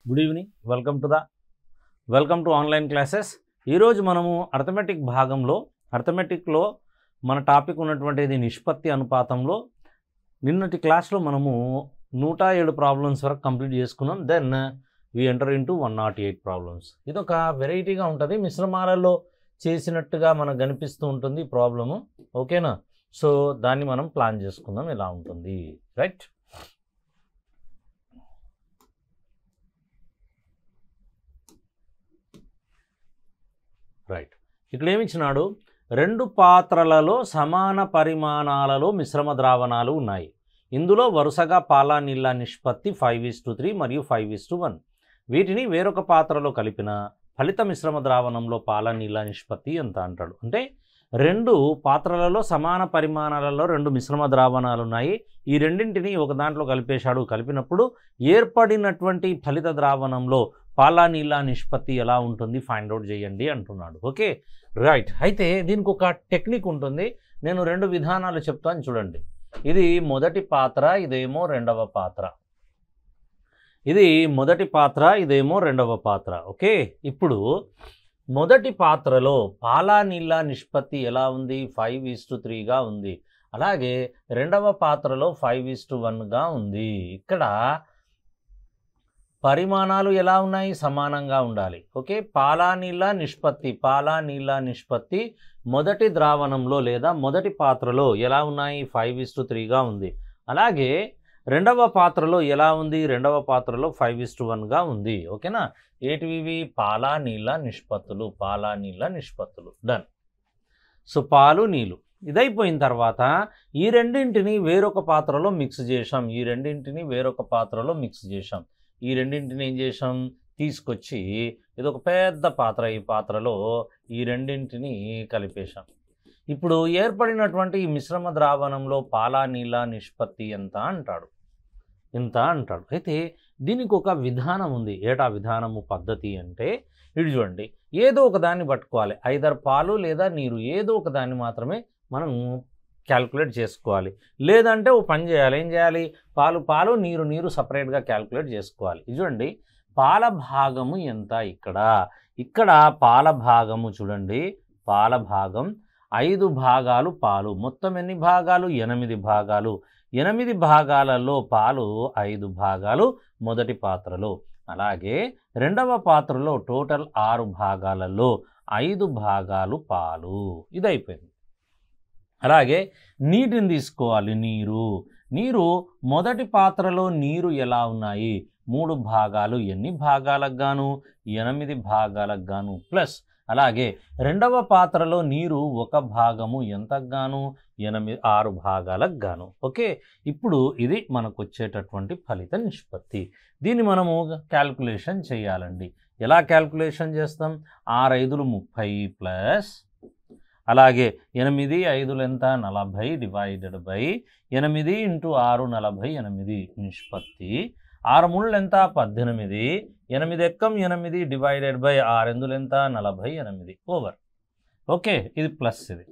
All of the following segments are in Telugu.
Good evening. Welcome to online classes. ఈరోజు మనము అర్థమెటిక్ భాగంలో అర్థమెటిక్లో మన టాపిక్ ఉన్నటువంటిది నిష్పత్తి అనుపాతంలో నిన్నటి క్లాస్లో మనము 107 ప్రాబ్లమ్స్ వరకు కంప్లీట్ చేసుకున్నాం. Then we enter into 108 problems. ఇది ఒక వెరైటీగా ఉంటుంది, మిశ్రమాలలో చేసినట్టుగా మనకు కనిపిస్తూ ఉంటుంది ఈ ప్రాబ్లము. ఓకేనా? సో దాన్ని మనం ప్లాన్ చేసుకుందాం ఎలా ఉంటుంది. రైట్, ఇక్కడ ఏమిచ్చినాడు, 2 పాత్రలలో సమాన పరిమాణాలలో మిశ్రమ ద్రావణాలు ఉన్నాయి. ఇందులో వరుసగా పాల నీళ్ళ నిష్పత్తి 5:3 మరియు 5:1. వీటిని వేరొక పాత్రలో కలిపిన ఫలిత మిశ్రమ ద్రావణంలో పాల నీళ్ళ నిష్పత్తి ఎంత అంటాడు. అంటే 2 పాత్రలలో సమాన పరిమాణాలలో 2 మిశ్రమ ద్రావణాలు ఉన్నాయి. ఈ రెండింటిని ఒక దాంట్లో కలిపేశాడు. కలిపినప్పుడు ఏర్పడినటువంటి ఫలిత ద్రావణంలో పాల నీళ్ళ నిష్పత్తి ఎలా ఉంటుంది ఫైండ్ అవుట్ చేయండి అంటున్నాడు. Okay right. అయితే దీనికి ఒక టెక్నిక్ ఉంటుంది. నేను 2 విధానాలు చెప్తాను చూడండి. ఇది మొదటి పాత్ర, ఇదేమో రెండవ పాత్ర. ఇది మొదటి పాత్ర, ఇదేమో రెండవ పాత్ర. ఓకే, ఇప్పుడు మొదటి పాత్రలో పాల నీళ్ళ నిష్పత్తి ఎలా ఉంది? 5:3గా ఉంది. అలాగే రెండవ పాత్రలో 5:1గా ఉంది. ఇక్కడ పరిమాణాలు ఎలా ఉన్నాయి? సమానంగా ఉండాలి. ఓకే, పాల నీళ్ళ నిష్పత్తి మొదటి ద్రావణంలో లేదా మొదటి పాత్రలో ఎలా ఉన్నాయి? 5:3గా ఉంది. అలాగే రెండవ పాత్రలో ఎలా ఉంది? రెండవ పాత్రలో 5:1గా ఉంది. ఓకేనా? ఏటివి? పాల నీళ్ళ నిష్పత్తులు. డన్. సో పాలు నీళ్ళు ఇదైపోయిన తర్వాత ఈ రెండింటిని వేరొక పాత్రలో మిక్స్ చేసాం. ఈ రెండింటిని ఏం చేసాం? తీసుకొచ్చి ఇది ఒక పెద్ద పాత్ర. ఈ పాత్రలో ఈ రెండింటిని కలిపేశాం. ఇప్పుడు ఏర్పడినటువంటి ఈ మిశ్రమ ద్రావణంలో పాల నీళ్ళ నిష్పత్తి ఎంత అంటాడు. అయితే దీనికి ఒక విధానం ఉంది. ఏటా విధానము పద్ధతి అంటే ఇది చూడండి, ఏదో ఒక దాన్ని పట్టుకోవాలి. ఐదర్ పాలు లేదా నీరు, ఏదో ఒక దాన్ని మాత్రమే మనం క్యాల్కులేట్ చేసుకోవాలి. లేదంటే ఓ పని చేయాలి. ఏం చేయాలి? పాలు నీరు సపరేట్గా క్యాల్కులేట్ చేసుకోవాలి. ఇది చూడండి, పాల భాగము ఎంత? ఇక్కడ పాల భాగము చూడండి, పాల భాగం 5 భాగాలు పాలు. మొత్తం ఎన్ని భాగాలు? 8 భాగాలు. 8 భాగాలలో పాలు 5 భాగాలు మొదటి పాత్రలో. అలాగే రెండవ పాత్రలో టోటల్ 6 భాగాలలో 5 భాగాలు పాలు. ఇది అయిపోయింది. అలాగే నీటిని తీసుకోవాలి. నీరు మొదటి పాత్రలో నీరు ఎలా ఉన్నాయి? 3 భాగాలు. ఎన్ని భాగాలకు గాను? 8 భాగాలకు గాను. ప్లస్ అలాగే రెండవ పాత్రలో నీరు 1 భాగము. ఎంతకు గాను? 6 భాగాలకు గాను. ఓకే, ఇప్పుడు ఇది మనకు వచ్చేటటువంటి ఫలిత నిష్పత్తి. దీన్ని మనము క్యాల్కులేషన్ చేయాలండి. ఎలా క్యాల్కులేషన్ చేస్తాం? 6×5 30 ప్లస్ అలాగే 8 5 ఎంత? 40 డివైడెడ్ బై 8 × 6 48 నిష్పత్తి. 6 3 ఎంత? 18. 8 ఎక్కం 8 డివైడెడ్ బై 6 ఎంత? 48 ఓవర్. ఓకే, ఇది ప్లస్. ఇది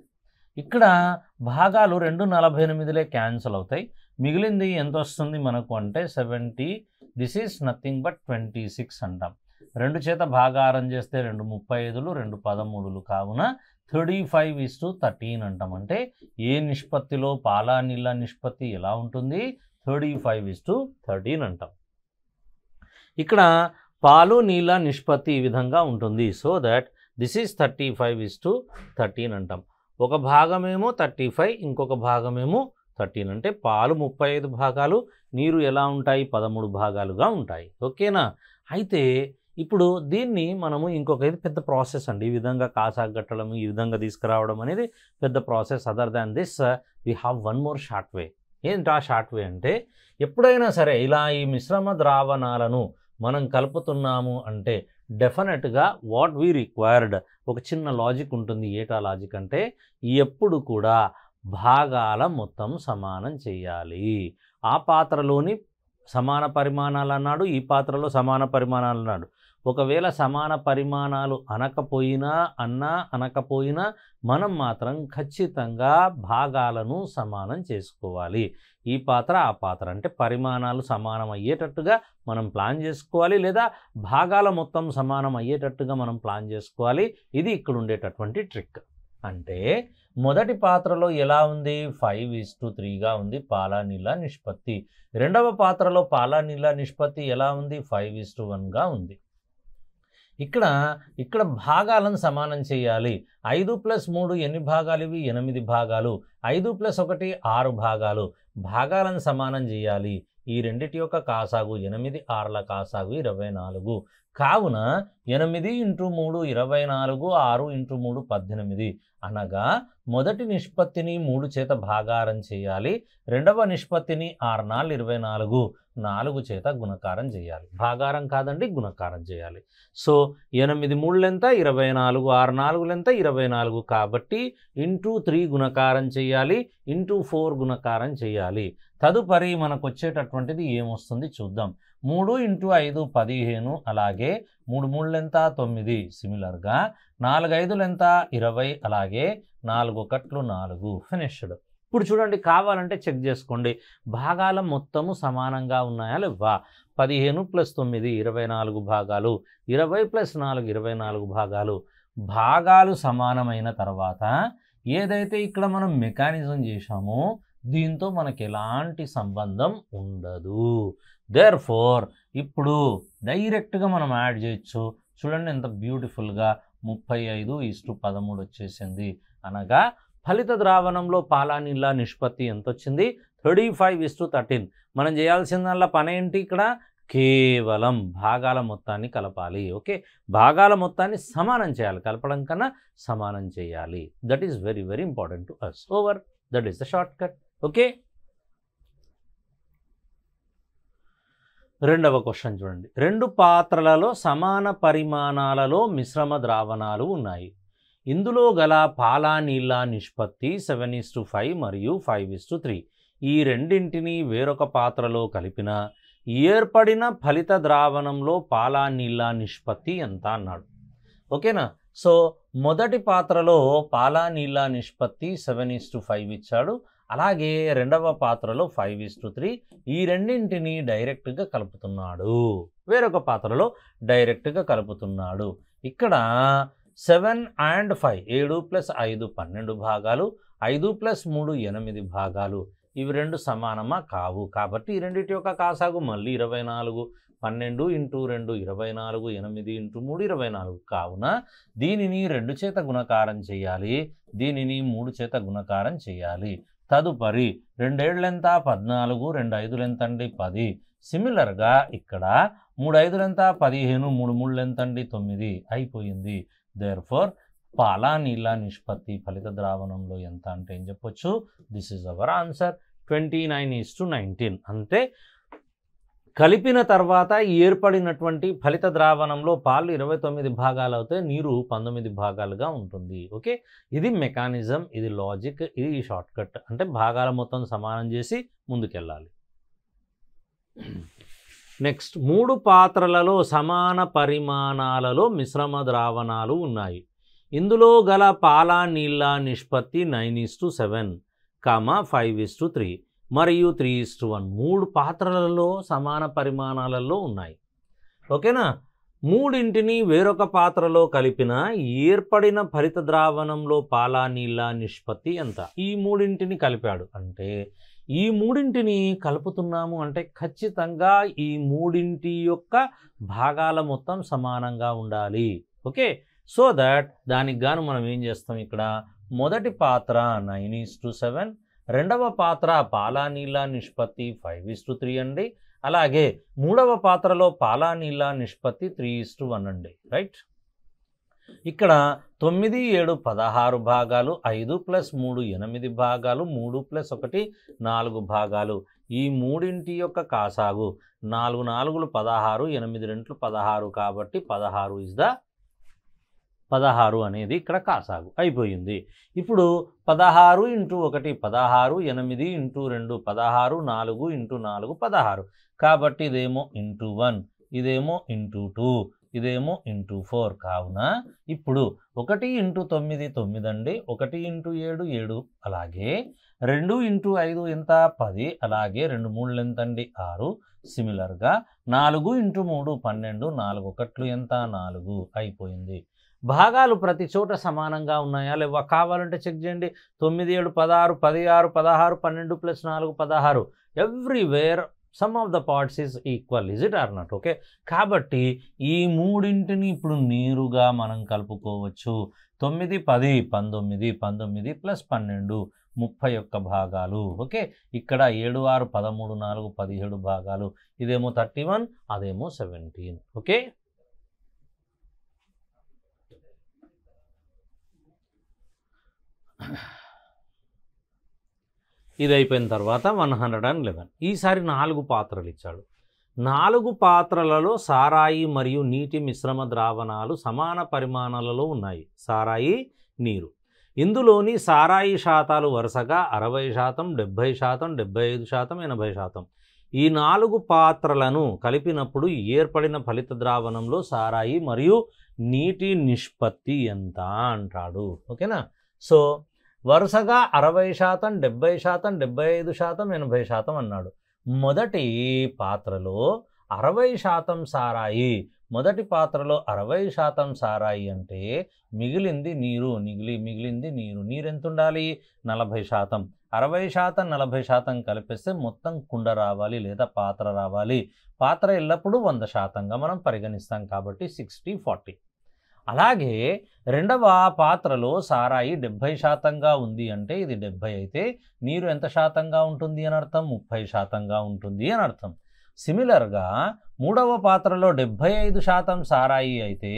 ఇక్కడ భాగాలు 2 48లే క్యాన్సిల్ అవుతాయి. మిగిలింది ఎంత వస్తుంది మనకు అంటే 70. దిస్ ఈజ్ నథింగ్ బట్ 26 అంటాం. 2 చేత భాగారం చేస్తే 2 35లు 2 13లు కావున 35:13 అంటాం. అంటే ఏ నిష్పత్తిలో పాల నీళ్ళ నిష్పత్తి ఎలా ఉంటుంది? 35:13 అంటాం. ఇక్కడ పాలు నీళ్ళ నిష్పత్తి ఈ విధంగా ఉంటుంది. సో దట్ దిస్ ఈజ్ 35:13 అంటాం. ఒక భాగమేమో 35, ఇంకొక భాగమేమో 13. అంటే పాలు 35 భాగాలు, నీరు ఎలా ఉంటాయి? 13 భాగాలుగా ఉంటాయి. ఓకేనా? అయితే ఇప్పుడు దీన్ని మనము ఇది పెద్ద ప్రాసెస్ అండి. ఈ విధంగా కాసాగట్టడం, ఈ విధంగా తీసుకురావడం అనేది పెద్ద process. Other than this we have one more short వే. ఏంటి ఆ షార్ట్ వే అంటే, ఎప్పుడైనా సరే ఇలా ఈ మిశ్రమ ద్రావణాలను మనం కలుపుతున్నాము అంటే డెఫినెట్గా వాట్ వీ రిక్వైర్డ్ ఒక చిన్న లాజిక్ ఉంటుంది. ఏటా లాజిక్ అంటే, ఎప్పుడు కూడా భాగాల మొత్తం సమానం చేయాలి. ఆ పాత్రలోని సమాన పరిమాణాలు అన్నాడు, ఈ పాత్రలో సమాన పరిమాణాలు అన్నాడు. ఒకవేళ సమాన పరిమాణాలు అనకపోయినా మనం మాత్రం ఖచ్చితంగా భాగాలను సమానం చేసుకోవాలి. ఈ పాత్ర ఆ పాత్ర అంటే పరిమాణాలు సమానం అయ్యేటట్టుగా మనం ప్లాన్ చేసుకోవాలి, లేదా భాగాల మొత్తం సమానం అయ్యేటట్టుగా మనం ప్లాన్ చేసుకోవాలి. ఇది ఇక్కడ ఉండేటటువంటి ట్రిక్. అంటే మొదటి పాత్రలో ఎలా ఉంది, 5:3గా ఉంది పాల నీళ్ళ నిష్పత్తి. రెండవ పాత్రలో పాల నీళ్ళ నిష్పత్తి ఎలా ఉంది, 5:1గా ఉంది. ఇక్కడ భాగాలను సమానం చేయాలి. 5+3 ఎన్ని భాగాలు ఇవి, 8 భాగాలు. 5+1 6 భాగాలు. భాగాలను సమానం చేయాలి. ఈ రెండిటి యొక్క కాసాగు 8, 6ల కాసాగు 24. కావున 8 × 3 24, 6 × 3 18. అనగా మొదటి నిష్పత్తిని 3 చేత భాగారం చేయాలి, రెండవ నిష్పత్తిని 6 × 4 4 చేత గుణకారం చేయాలి. భాగారం కాదండి, గుణకారం చేయాలి. సో 8 3 ఎంత, 24, 6 4 ఎంత, 24. కాబట్టి × 3 గుణకారం చేయాలి, × 4 గుణకారం చేయాలి. తదుపరి మనకు వచ్చేటటువంటిది ఏమొస్తుంది చూద్దాం. 3 × 5 15, అలాగే 3 3 ఎంత 9. సిమిలర్గా 4 5 ఎంత 20, అలాగే 4 1 4. ఫినిష్డ్. ఇప్పుడు చూడండి, కావాలంటే చెక్ చేసుకోండి భాగాల మొత్తము సమానంగా ఉన్నాయా లేవా. 15 + 9 24 భాగాలు, 20 + 4 24 భాగాలు. భాగాలు సమానమైన తర్వాత ఏదైతే ఇక్కడ మనం మెకానిజం చేశామో దీంతో మనకి ఎలాంటి సంబంధం ఉండదు. దేర్ఫోర్ ఇప్పుడు డైరెక్ట్గా మనం యాడ్ చేయొచ్చు. చూడండి ఎంత బ్యూటిఫుల్గా 35:13 వచ్చేసింది. అనగా ఫలిత ద్రావణంలో పాల నీళ్ళ నిష్పత్తి ఎంత వచ్చింది, 35:13. మనం చేయాల్సిందల్లా పని ఏంటి, ఇక్కడ కేవలం భాగాల మొత్తాన్ని కలపాలి. ఓకే, భాగాల మొత్తాన్ని సమానం చేయాలి, కలపడం కన్నా సమానం చేయాలి. That is very very important to us. Over. That is the short cut. Okay, రెండవ క్వశ్చన్ చూడండి. 2 పాత్రలలో సమాన పరిమాణాలలో మిశ్రమ ద్రావణాలు ఉన్నాయి. ఇందులో గల పాల నీళ్ళ నిష్పత్తి 7:5 మరియు 5:3. ఈ రెండింటిని వేరొక పాత్రలో కలిపిన ఏర్పడిన ఫలిత ద్రావణంలో పాల నీళ్ళ నిష్పత్తి ఎంత అన్నాడు. ఓకేనా. సో మొదటి పాత్రలో పాల నీళ్ళ నిష్పత్తి 7:5 ఇచ్చాడు, అలాగే రెండవ పాత్రలో 5:3. ఈ రెండింటిని డైరెక్ట్గా కలుపుతున్నాడు, వేరొక పాత్రలో డైరెక్ట్గా కలుపుతున్నాడు. ఇక్కడ 7 and 5 7 + 5 12 భాగాలు, 5 + 3 8 భాగాలు. ఇవి రెండు సమానమా కావు. కాబట్టి ఈ రెండింటి యొక్క కాసాగు మళ్ళీ 24. 12 × 2 24, 8 × 3 24. కావున దీనిని 2 చేత గుణకారం చేయాలి, దీనిని 3 చేత గుణకారం చేయాలి. తదుపరి 2 7 ఎంత 14, 2 5 ఎంత అండి 10. సిమిలర్గా ఇక్కడ 3 5 ఎంత 15, 3 3 ఎంత అండి 9. అయిపోయింది. దేర్ఫోర్ పాల నీళ్ళ నిష్పత్తి ఫలిత ద్రావణంలో ఎంత అంటే ఏం చెప్పొచ్చు, దిస్ ఈజ్ అవర్ ఆన్సర్, 29:19. అంటే కలిపిన తర్వాత ఏర్పడినటువంటి ఫలిత ద్రావణంలో పాలు 29 భాగాలు అవుతాయి, నీరు 19 భాగాలుగా ఉంటుంది. ఓకే, ఇది మెకానిజం, ఇది లాజిక్, ఇది షార్ట్ కట్. అంటే భాగాల మొత్తం సమానం చేసి ముందుకెళ్ళాలి. నెక్స్ట్, 3 పాత్రలలో సమాన పరిమాణాలలో మిశ్రమ ద్రావణాలు ఉన్నాయి. ఇందులో గల పాల నీళ్ళ నిష్పత్తి 9:7, 5:3 మరియు 3:1. 3 పాత్రలలో సమాన పరిమాణాలలో ఉన్నాయి. ఓకేనా. మూడింటిని వేరొక పాత్రలో కలిపిన ఏర్పడిన ఫలిత ద్రావణంలో పాల నీళ్ళ నిష్పత్తి ఎంత. ఈ మూడింటిని కలిపాడు అంటే ఈ మూడింటిని కలుపుతున్నాము అంటే ఖచ్చితంగా ఈ మూడింటి యొక్క భాగాల మొత్తం సమానంగా ఉండాలి. ఓకే, సో దట్ దానికి గాను మనం ఏం చేస్తాం, ఇక్కడ మొదటి పాత్ర 9:7, రెండవ పాత్ర పాల నీళ్ళ నిష్పత్తి 5:3 అండి, అలాగే మూడవ పాత్రలో పాల నీళ్ళ నిష్పత్తి 3:1 అండి. రైట్, ఇక్కడ 9 7 16 భాగాలు, 5 + 3 8 భాగాలు, 3 + 1 4 భాగాలు. ఈ మూడింటి యొక్క కాసాగు 4 4 16, 8 2 16 కాబట్టి 16 ఇస్ ద 16 అనేది ఇక్కడ కాసాగు అయిపోయింది. ఇప్పుడు 16 × 1 16, 8 × 2 16, 4 × 4 16. కాబట్టి ఇదేమో × 1, ఇదేమో × 2, ఇదేమో × 4. కావున ఇప్పుడు 1 × 9 9 అండి, 1 × 7 7, అలాగే 2 × 5 ఎంత 10, అలాగే 2 3 ఎంత అండి 6. సిమిలర్గా 4 × 3 12, 4 1 ఎంత 4 అయిపోయింది. భాగాలు ప్రతి చోట సమానంగా ఉన్నాయా లేవా కావాలంటే చెక్ చేయండి. 9 7 16, 16 16, 12 + 4 16. Everywhere some of the parts is equal. Is it or not? Okay, కాబట్టి ఈ మూడింటిని ఇప్పుడు నేరుగా మనం కలుపుకోవచ్చు. 9 10 19, 19 + 12 31 భాగాలు. ఓకే, ఇక్కడ 7 6 13 4 17 భాగాలు. ఇదేమో 31, అదేమో 17. ఓకే, ఇది అయిపోయిన తర్వాత 111. ఈసారి 4 పాత్రలు ఇచ్చాడు. 4 పాత్రలలో సారాయి మరియు నీటి మిశ్రమ ద్రావణాలు సమాన పరిమాణాలలో ఉన్నాయి. సారాయి, నీరు. ఇందులోని సారాయి శాతాలు వరుసగా 60%, 70%, 75%, 80%. ఈ 4 పాత్రలను కలిపినప్పుడు ఏర్పడిన ఫలిత ద్రావణంలో సారాయి మరియు నీటి నిష్పత్తి ఎంత అంటాడు. ఓకేనా? సో వరుసగా 60%, 70%, 75%, 80% అన్నాడు. మొదటి పాత్రలో 60% సారాయి, మొదటి పాత్రలో 60% సారాయి అంటే మిగిలింది నీరు, మిగిలింది నీరు. నీరు ఎంత ఉండాలి? 40%. 60% 40% కలిపేస్తే మొత్తం కుండ రావాలి లేదా పాత్ర రావాలి. పాత్ర ఎల్లప్పుడూ 100%గా మనం పరిగణిస్తాం కాబట్టి 60-40. అలాగే రెండవ పాత్రలో సారాయి 70%గా ఉంది అంటే ఇది 70 అయితే నీరు ఎంత శాతంగా ఉంటుంది అని అర్థం? 30%గా ఉంటుంది అని అర్థం. సిమిలర్గా మూడవ పాత్రలో 75% సారాయి అయితే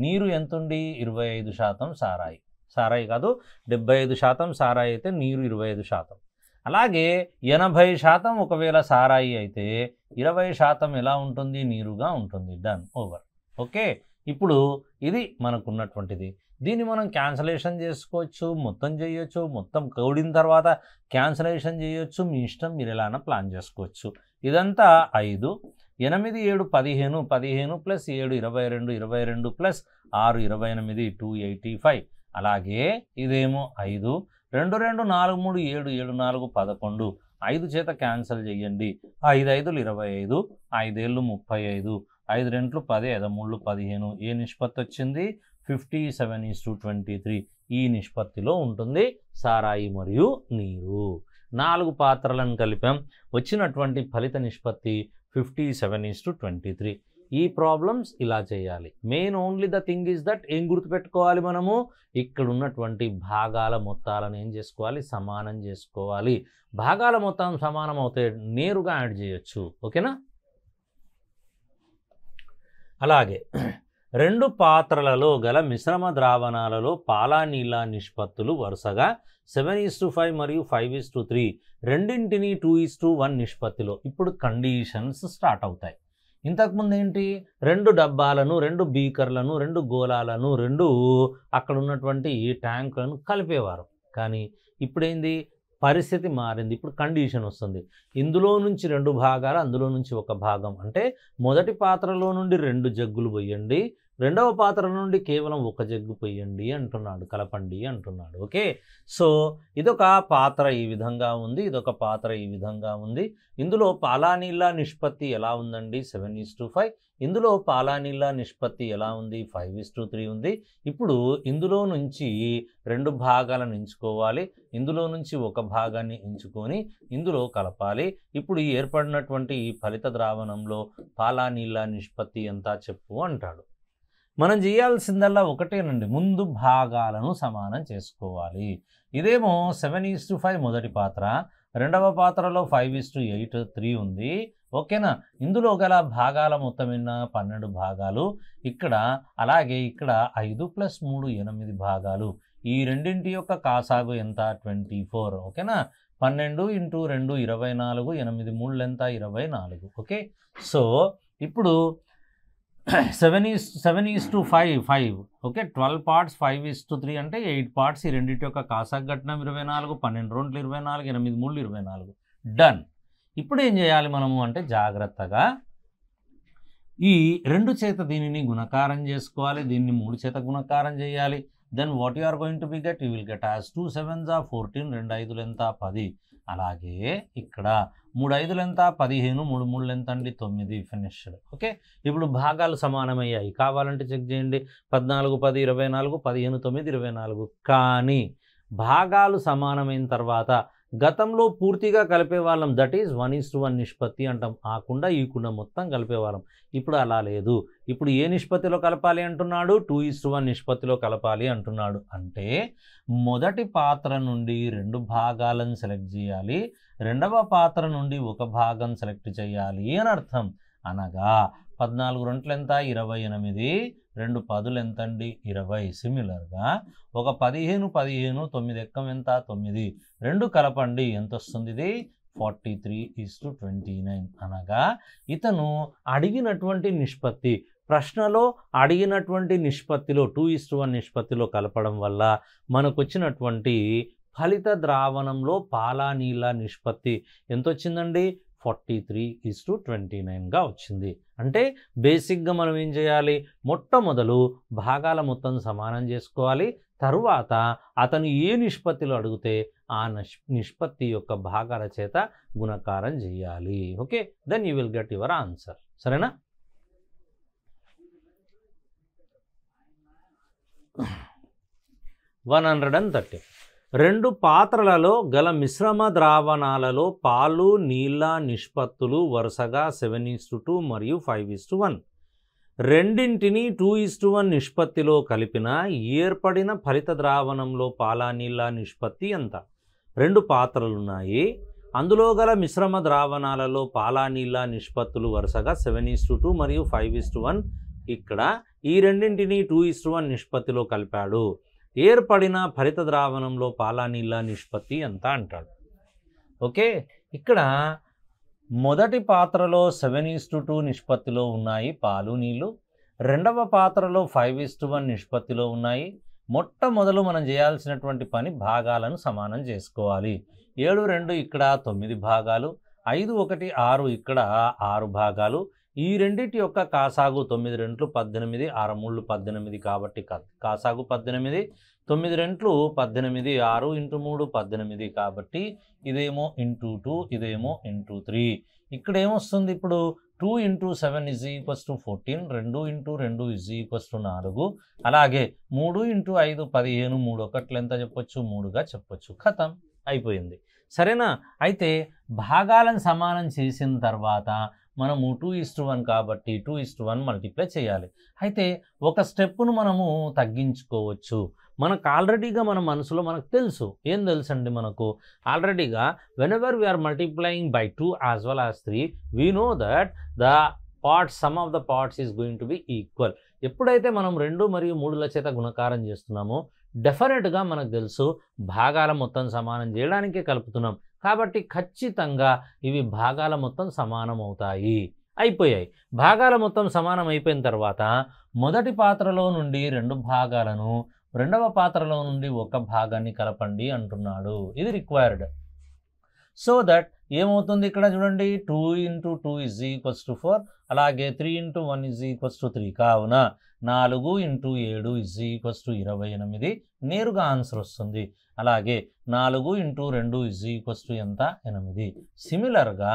నీరు ఎంతుంది? 25% సారాయి. సారాయి కాదు, 75% సారాయి అయితే నీరు 25%. అలాగే 80% ఒకవేళ సారాయి అయితే 20% ఎలా ఉంటుంది? నీరుగా ఉంటుంది. Done, over. ఓకే, ఇప్పుడు ఇది మనకున్నటువంటిది. దీన్ని మనం క్యాన్సలేషన్ చేసుకోవచ్చు, మొత్తం చేయొచ్చు, మొత్తం కూడిన తర్వాత క్యాన్సలేషన్ చేయొచ్చు. మీ ఇష్టం, మీరు ఎలానా ప్లాన్ చేసుకోవచ్చు. ఇదంతా 5 8 7 15, 15 + 7 22, 22 + 6 28, 285. అలాగే ఇదేమో 5 2 2 4 3 7 7 4 11. 5 చేత క్యాన్సల్ చేయండి. 5 5 25, 5 ఏళ్ళు 35, 5 2 10, 5 3 15. ఏ నిష్పత్తి వచ్చింది? 57:23. ఈ నిష్పత్తిలో ఉంటుంది సారాయి మరియు నీరు. 4 పాత్రలను కలిపాం, వచ్చినటువంటి ఫలిత నిష్పత్తి 57:23. ఈ ప్రాబ్లమ్స్ ఇలా చేయాలి. Main only the thing is that ఏం గుర్తుపెట్టుకోవాలి మనము? ఇక్కడ ఉన్నటువంటి భాగాల మొత్తాలను ఏం చేసుకోవాలి? సమానం చేసుకోవాలి. భాగాల మొత్తం సమానం అవుతే నేరుగా యాడ్ చేయొచ్చు. ఓకేనా? అలాగే 2 పాత్రలలో గల మిశ్రమ ద్రావణాలలో పాల నీళ్ళ నిష్పత్తులు వరుసగా 7:5 మరియు 5:3, రెండింటిని 2:1 నిష్పత్తిలో. ఇప్పుడు కండిషన్స్ స్టార్ట్ అవుతాయి. ఇంతకుముందు ఏంటి? 2 డబ్బాలను, 2 బీకర్లను, 2 గోళాలను, 2 అక్కడ ఉన్నటువంటి ట్యాంకులను కలిపేవారు. కానీ ఇప్పుడేంది? పరిస్థితి మారింది. ఇప్పుడు కండిషన్ వస్తుంది. ఇందులో నుంచి 2 భాగాలు, అందులో నుంచి 1 భాగం. అంటే మొదటి పాత్రలో నుండి 2 జగ్గులు పోయండి, రెండవ పాత్ర నుండి కేవలం 1 జగ్గు పోయండి అంటున్నాడు, కలపండి అంటున్నాడు. ఓకే, సో ఇదొక పాత్ర ఈ విధంగా ఉంది, ఇదొక పాత్ర ఈ విధంగా ఉంది. ఇందులో పాల నీళ్ళ నిష్పత్తి ఎలా ఉందండి? 7:5. ఇందులో పాల నీళ్ళ నిష్పత్తి ఎలా ఉంది? 5:3 ఉంది. ఇప్పుడు ఇందులో నుంచి 2 భాగాలను ఎంచుకోవాలి, ఇందులో నుంచి 1 భాగాన్ని ఎంచుకొని ఇందులో కలపాలి. ఇప్పుడు ఏర్పడినటువంటి ఈ ఫలిత ద్రావణంలో పాల నీళ్ళ నిష్పత్తి ఎంత చెప్పు అంటాడు. మనం చేయాల్సిందల్లా ఒకటేనండి, ముందు భాగాలను సమానం చేసుకోవాలి. ఇదేమో 7:5 మొదటి పాత్ర, రెండవ పాత్రలో 5:8 3 ఉంది. ఓకేనా? ఇందులో గల భాగాల మొత్తం ఎన్న? 12 భాగాలు. ఇక్కడ అలాగే ఇక్కడ 5 + 3 8 భాగాలు. ఈ రెండింటి యొక్క కాసాగు ఎంత? 24. ఓకేనా? 12 × 2 24, 8 3 ఎంత? 24. ఓకే, సో ఇప్పుడు 7:5 ఓకే. 12 పార్ట్స్ 5:3 అంటే 8 పార్ట్స్. ఈ రెండింటి యొక్క కాసాగు ఘటనం 24, 12 2 24, 8 3 24. డన్. ఇప్పుడు ఏం చేయాలి మనము అంటే జాగ్రత్తగా ఈ 2 చేత దీనిని గుణకారం చేసుకోవాలి, దీన్ని 3 చేత గుణకారం చేయాలి. Then what you are going to be get, you will get as 2 7s are 14, 2 5లు ఎంత 10. అలాగే ఇక్కడ 3 5లు ఎంత 15, 3 3లు ఎంత అండి 9. ఫినిష్డ్. ఓకే. ఇప్పుడు భాగాలు సమానమయ్యాయి. కావాలంటే చెక్ చేయండి. 14 10 24, 15 9 24. కానీ భాగాలు సమానమైన తర్వాత గతంలో పూర్తిగా కలిపేవాళ్ళం, దట్ ఈజ్ 1:1 నిష్పత్తి అంటాం. ఆ కుండ ఈ కుండ మొత్తం కలిపేవాళ్ళం. ఇప్పుడు అలా లేదు. ఇప్పుడు ఏ నిష్పత్తిలో కలపాలి అంటున్నాడు? 2:1 నిష్పత్తిలో కలపాలి అంటున్నాడు. అంటే మొదటి పాత్ర నుండి 2 భాగాలను సెలెక్ట్ చేయాలి, రెండవ పాత్ర నుండి 1 భాగం సెలెక్ట్ చేయాలి అని అర్థం. అనగా 14 2 ఎంత 28, 2 10లు ఎంతండి 20. సిమిలర్గా ఒక 15 15 9 ఎక్కం ఎంత 9. 2 కలపండి ఎంత వస్తుంది? ఇది 43:29. అనగా ఇతను అడిగినటువంటి నిష్పత్తి, ప్రశ్నలో అడిగినటువంటి నిష్పత్తిలో 2:1 నిష్పత్తిలో కలపడం వల్ల మనకు వచ్చినటువంటి ఫలిత ద్రావణంలో పాల నీళ్ళ నిష్పత్తి ఎంత వచ్చిందండి? 43:29గా వచ్చింది. అంటే బేసిక్గా మనం ఏం చేయాలి? మొట్టమొదలు భాగాల మొత్తం సమానం చేసుకోవాలి. తరువాత అతను ఏ నిష్పత్తిలో అడిగితే ఆ నిష్పత్తి యొక్క భాగాల చేత గుణకారం చేయాలి. Okay. Then you will get your answer. సరేనా? రెండు పాత్రలలో గల మిశ్రమ ద్రావణాలలో పాలు నీళ్ళ నిష్పత్తులు వరుసగా 7:2 మరియు 5:1. రెండింటిని 2:1 నిష్పత్తిలో కలిపిన ఏర్పడిన ఫలిత ద్రావణంలో పాల నీళ్ళ నిష్పత్తి ఎంత? 2 పాత్రలున్నాయి. అందులో గల మిశ్రమ ద్రావణాలలో పాల నీళ్ళ నిష్పత్తులు వరుసగా 7:2 మరియు 5:1. ఇక్కడ ఈ రెండింటిని 2:1 నిష్పత్తిలో కలిపాడు. ఏర్పడిన ఫలిత ద్రావణంలో పాల నీళ్ళ నిష్పత్తి ఎంత అంటాడు. ఓకే. ఇక్కడ మొదటి పాత్రలో 7:2 నిష్పత్తిలో ఉన్నాయి పాలు నీళ్ళు, రెండవ పాత్రలో 5:1 నిష్పత్తిలో ఉన్నాయి. మొట్టమొదలు మనం చేయాల్సినటువంటి పని భాగాలను సమానం చేసుకోవాలి. 7 2 ఇక్కడ 9 భాగాలు, 5 1 6 ఇక్కడ 6 భాగాలు. ఈ రెండింటి యొక్క కాసాగు 9 2 18, 6 3 18 కాబట్టి కాసాగు 18, 9 2 18, 6 × 3 18 కాబట్టి ఇదేమో ఇంటూ 2, ఇదేమో ఇంటూ 3. ఇక్కడ ఏమొస్తుంది? ఇప్పుడు 2 × 7 = 14, 2 × 2 = 4, అలాగే 3 × 5 15, 3 1 ఎంత చెప్పొచ్చు? 3గా చెప్పొచ్చు. ఖతం, అయిపోయింది. సరేనా? అయితే భాగాలను సమానం చేసిన తర్వాత మనము 2:1 కాబట్టి 2:1 మల్టిప్లై చేయాలి. అయితే ఒక స్టెప్పును మనము తగ్గించుకోవచ్చు. మనకు ఆల్రెడీగా మన మనసులో మనకు తెలుసు. ఏం తెలుసు అండి మనకు? ఆల్రెడీగా whenever we're multiplying by 2 as well as 3 we know that the sum of the parts is going to be equal. ఎప్పుడైతే మనం 2 మరియు 3ల చేత గుణకారం చేస్తున్నామో డెఫినెట్గా మనకు తెలుసు భాగాల మొత్తం సమానం చేయడానికే కలుపుతున్నాం. కాబట్టి ఖచ్చితంగా ఇవి భాగాల మొత్తం సమానం అవుతాయి. అయిపోయాయి. భాగాల మొత్తం సమానం అయిపోయిన తర్వాత మొదటి పాత్రలో నుండి 2 భాగాలను, రెండవ పాత్రలో నుండి 1 భాగాన్ని కలపండి అంటున్నాడు. ఇది రిక్వైర్డ్. సో దట్ ఏమవుతుంది? ఇక్కడ చూడండి, 2 × 2 = 4, అలాగే 3 × 1 = 3. కావున 4 × 7 = 28. నేరుగా ఆన్సర్ వస్తుంది. అలాగే 4 × 2 ఎంత? 8. సిమిలర్గా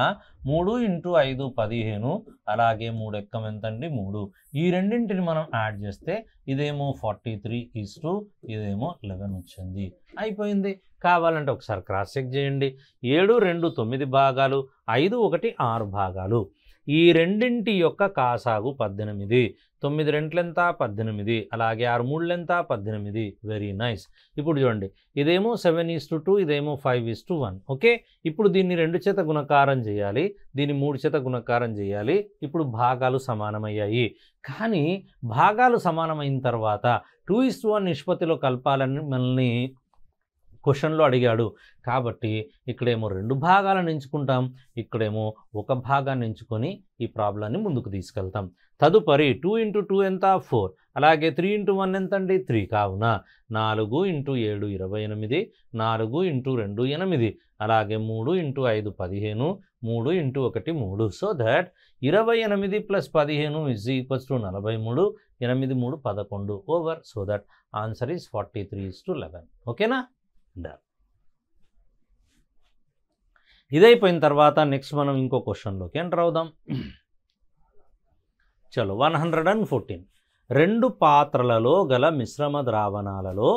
3 × 5 15, అలాగే 3 ఎక్కం ఎంతండి? 3. ఈ రెండింటిని మనం యాడ్ చేస్తే ఇదేమో 43:, ఇదేమో 11 వచ్చింది. అయిపోయింది. కావాలంటే ఒకసారి క్రాస్ చెక్ చేయండి. 7 2 9 భాగాలు, 5 1 6 భాగాలు. ఈ రెండింటి యొక్క కాసాగు 18. 9 2 ఎంత? 18, అలాగే 6 3 ఎంత? 18. Very nice. ఇప్పుడు చూడండి, ఇదేమో 7:2, ఇదేమో 5:1. ఓకే. ఇప్పుడు దీన్ని 2 చేత గుణకారం చేయాలి, దీన్ని 3 చేత గుణకారం చేయాలి. ఇప్పుడు భాగాలు సమానమయ్యాయి. కానీ భాగాలు సమానమైన తర్వాత 2:1 నిష్పత్తిలో కలపాలని మనల్ని క్వశ్చన్లో అడిగాడు. కాబట్టి ఇక్కడేమో 2 భాగాలను ఎంచుకుంటాం, ఇక్కడేమో ఒక భాగాన్ని ఎంచుకొని ఈ ప్రాబ్లాన్ని ముందుకు తీసుకెళ్తాం. తదుపరి 2 × 2 ఎంత 4, అలాగే 3 × 1 ఎంత అండి 3. కావున 4 × 7 28, 4 × 2 8, అలాగే 3 × 5 15, 3 × 1 3. So that 28 + 15 = 43, 8 3 11 over. So that answer is 43:11. ఓకేనా? డన్. ఇదైపోయిన తర్వాత నెక్స్ట్ మనం ఇంకో క్వశ్చన్లోకి ఎంటర్ అవుదాం. చలో 114. 2 పాత్రలలో గల మిశ్రమ ద్రావణాలలో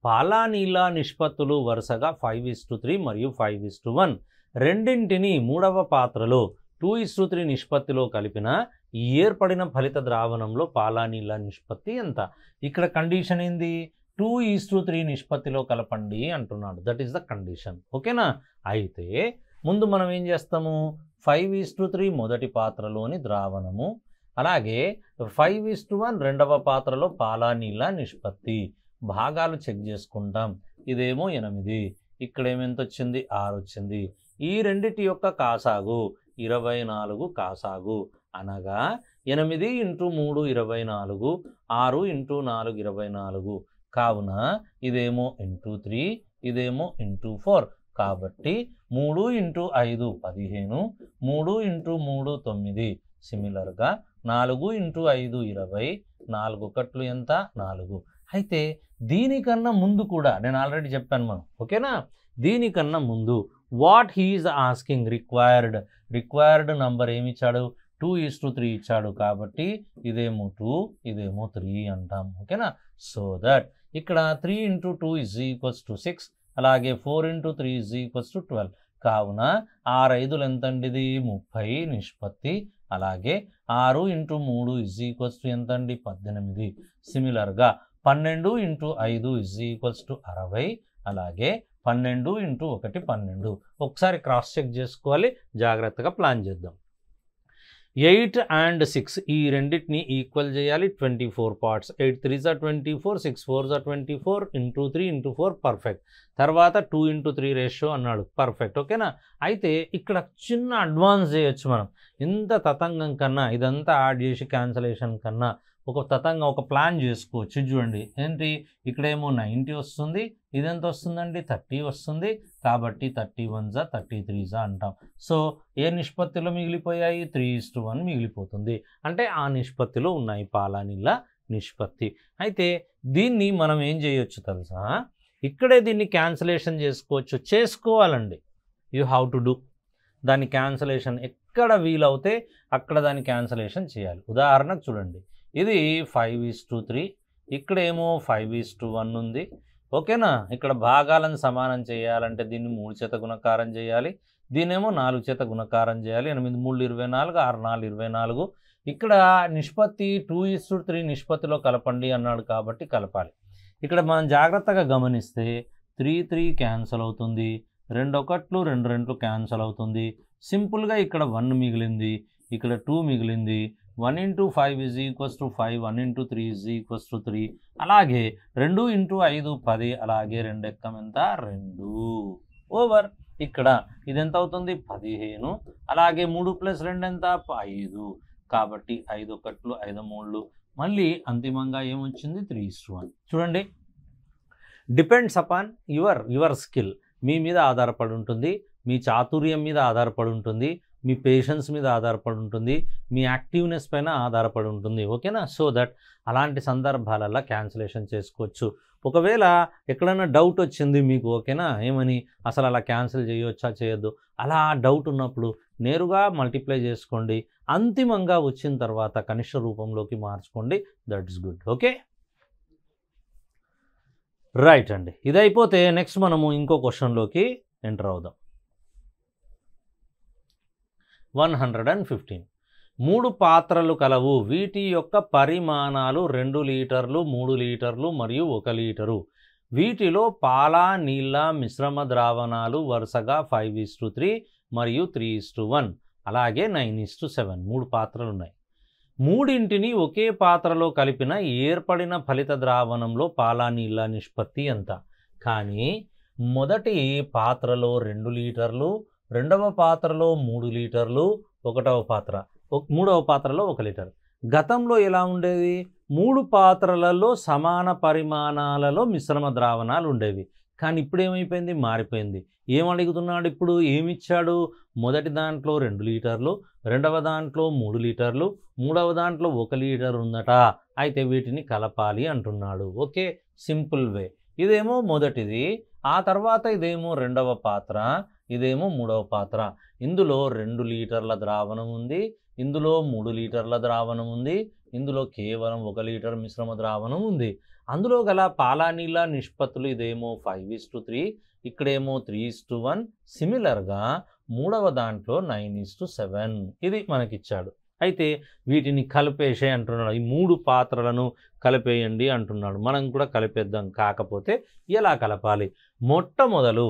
పాలా-నీలా నిష్పత్తులు వరుసగా 5:3 మరియు 5:1. రెండింటిని మూడవ పాత్రలో 2:3 నిష్పత్తిలో కలిపిన ఏర్పడిన ఫలిత ద్రావణంలో పాలా-నీలా నిష్పత్తి ఎంత? ఇక్కడ కండిషన్ ఏంది? 2:3 నిష్పత్తిలో కలపండి అంటున్నాడు. That is the condition. ఓకేనా? అయితే ముందు మనం ఏం చేస్తాము, 5:3 మొదటి పాత్రలోని ద్రావణము, అలాగే 5:1 రెండవ పాత్రలో పాలా-నీలా నిష్పత్తి. భాగాలు చెక్ చేసుకుంటాం. ఇదేమో 8, ఇక్కడేమెంత వచ్చింది 6 వచ్చింది. ఈ రెండిటి యొక్క కాసాగు 24 కాసాగు, అనగా 8 × 3 24, 6 × 4 24. కావున ఇదేమో × 3, ఇదేమో × 4. కాబట్టి 3 × 5 15, 3 × 3 9. సిమిలర్గా 4 × 5 20, 4 కట్లు ఎంత 4. అయితే దీనికన్నా ముందు కూడా నేను ఆల్రెడీ చెప్పాను మనం. ఓకేనా? దీనికన్నా ముందు what he is asking required number ఏమి ఇచ్చాడు? 2:3 ఇచ్చాడు. కాబట్టి ఇదేమో 2, ఇదేమో 3 అంటాం. ఓకేనా? సో దట్ ఇక్కడ 3 × 2 = 6, అలాగే 4 × 3 = 12. కావున 6 5 ఎంతండి? 30 నిష్పత్తి. అలాగే 6 × 3 ఎంతండి? 18. సిమిలర్గా 12 × 5 60, అలాగే 12 × 1 12. ఒకసారి క్రాస్ చెక్ చేసుకోవాలి, జాగ్రత్తగా ప్లాన్ చేద్దాం. 8 and 6 ఈ రెండింటిని ఈక్వల్ చేయాలి. 24 parts. 8 3s are 24, 6 4s are 24, × 3 × 4 perfect. తర్వాత 2 × 3 రేషియో అన్నాడు. పర్ఫెక్ట్. ఓకేనా? అయితే ఇక్కడ చిన్న అడ్వాన్స్ చేయొచ్చు మనం. ఇంత తతంగం కన్నా ఇదంతా యాడ్ చేసి క్యాన్సలేషన్ కన్నా ఒక తతంగా ఒక ప్లాన్ చేసుకోవచ్చు. చూడండి ఏంటి, ఇక్కడేమో 90 వస్తుంది, ఇదెంత వస్తుందండి 30 వస్తుంది. కాబట్టి 31s 33s అంటాం. సో ఏ నిష్పత్తిలో మిగిలిపోయాయి? 3:1 మిగిలిపోతుంది. అంటే ఆ నిష్పత్తిలో ఉన్నాయి పాలా-నీలా నిష్పత్తి. అయితే దీన్ని మనం ఏం చేయొచ్చు తెలుసా? ఇక్కడే దీన్ని క్యాన్సలేషన్ చేసుకోవాలండి. You have to do. దాన్ని క్యాన్సలేషన్ ఎక్కడ వీలవుతే అక్కడ దాన్ని క్యాన్సలేషన్ చేయాలి. ఉదాహరణకు చూడండి, ఇది 5:3, ఇక్కడేమో 5:1 ఉంది. ఓకేనా? ఇక్కడ భాగాలను సమానం చేయాలంటే దీన్ని 3 చేత గుణకారం చేయాలి, దీన్నేమో 4 చేత గుణకారం చేయాలి. 8 3 24, 6 4 24. ఇక్కడ నిష్పత్తి 2:3 నిష్పత్తిలో కలపండి అన్నాడు కాబట్టి కలపాలి. ఇక్కడ మనం జాగ్రత్తగా గమనిస్తే 3 3 క్యాన్సల్ అవుతుంది, 2 1 2 2 క్యాన్సల్ అవుతుంది. సింపుల్గా ఇక్కడ 1 మిగిలింది, ఇక్కడ 2 మిగిలింది. 1 × 5 = 5, 1 × 3 = 3. అలాగే 2 × 5 10, అలాగే 2 ఎక్కం ఎంత 2 ఓవర్. ఇక్కడ ఇది ఎంత అవుతుంది 15, అలాగే 3 + 2 ఎంత 5. కాబట్టి 5 1 5 3. మళ్ళీ అంతిమంగా ఏమొచ్చింది 3:1. చూడండి, డిపెండ్స్ అపాన్ యువర్ స్కిల్. మీ మీద ఆధారపడి ఉంటుంది, మీ చాతుర్యం మీద ఆధారపడి ఉంటుంది, మీ పేషెన్స్ మీద ఆధారపడి ఉంటుంది, మీ యాక్టివ్నెస్ పైన ఆధారపడి ఉంటుంది. ఓకేనా? సో దట్ అలాంటి సందర్భాలలో క్యాన్సిలేషన్ చేసుకోవచ్చు. ఒకవేళ ఎక్కడైనా డౌట్ వచ్చింది మీకు, ఓకేనా, ఏమని అసలు అలా క్యాన్సిల్ చేయవచ్చా చేయొద్దు, అలా డౌట్ ఉన్నప్పుడు నేరుగా మల్టిప్లై చేసుకోండి. అంతిమంగా వచ్చిన తర్వాత కనిష్ట రూపంలోకి మార్చుకోండి. That's good. ఓకే, రైట్ అండి. ఇది అయిపోతే నెక్స్ట్ మనము ఇంకో క్వశ్చన్లోకి ఎంటర్ అవుదాం. 115. 3 పాత్రలు కలవు, వీటి యొక్క పరిమాణాలు 2 లీటర్లు, 3 లీటర్లు మరియు 1 లీటరు. వీటిలో పాలా-నీలా మిశ్రమ ద్రావణాలు వరుసగా 5:3 మరియు 3:1, అలాగే 9:7. 3 పాత్రలు ఉన్నాయి. మూడింటిని ఒకే పాత్రలో కలిపిన ఏర్పడిన ఫలిత ద్రావణంలో పాలా-నీలా నిష్పత్తి ఎంత? కానీ మొదటి పాత్రలో 2 లీటర్లు, రెండవ పాత్రలో 3 లీటర్లు, మూడవ పాత్రలో 1 లీటర్. గతంలో ఎలా ఉండేది? 3 పాత్రలలో సమాన పరిమాణాలలో మిశ్రమ ద్రావణాలు ఉండేవి. కానీ ఇప్పుడు ఏమైపోయింది? మారిపోయింది. ఏం అడుగుతున్నాడు ఇప్పుడు? ఏమిచ్చాడు? మొదటి దాంట్లో 2 లీటర్లు, రెండవ దాంట్లో 3 లీటర్లు, మూడవ దాంట్లో 1 లీటర్ ఉందట. అయితే వీటిని కలపాలి అంటున్నాడు. Okay, simple way. ఇదేమో మొదటిది, ఆ తర్వాత ఇదేమో రెండవ పాత్ర, ఇదేమో మూడవ పాత్ర. ఇందులో 2 లీటర్ల ద్రావణం ఉంది, ఇందులో 3 లీటర్ల ద్రావణం ఉంది, ఇందులో కేవలం 1 లీటర్ మిశ్రమ ద్రావణం ఉంది. అందులో గల పాలానీళ్ళ నిష్పత్తులు ఇదేమో 5:3, ఇక్కడేమో 3:1. సిమిలర్గా మూడవ దాంట్లో 9:7. ఇది మనకిచ్చాడు. అయితే వీటిని కలిపేసే అంటున్నాడు. ఈ 3 పాత్రలను కలిపేయండి అంటున్నాడు. మనం కూడా కలిపేద్దాం. కాకపోతే ఎలా కలపాలి? మొట్టమొదలు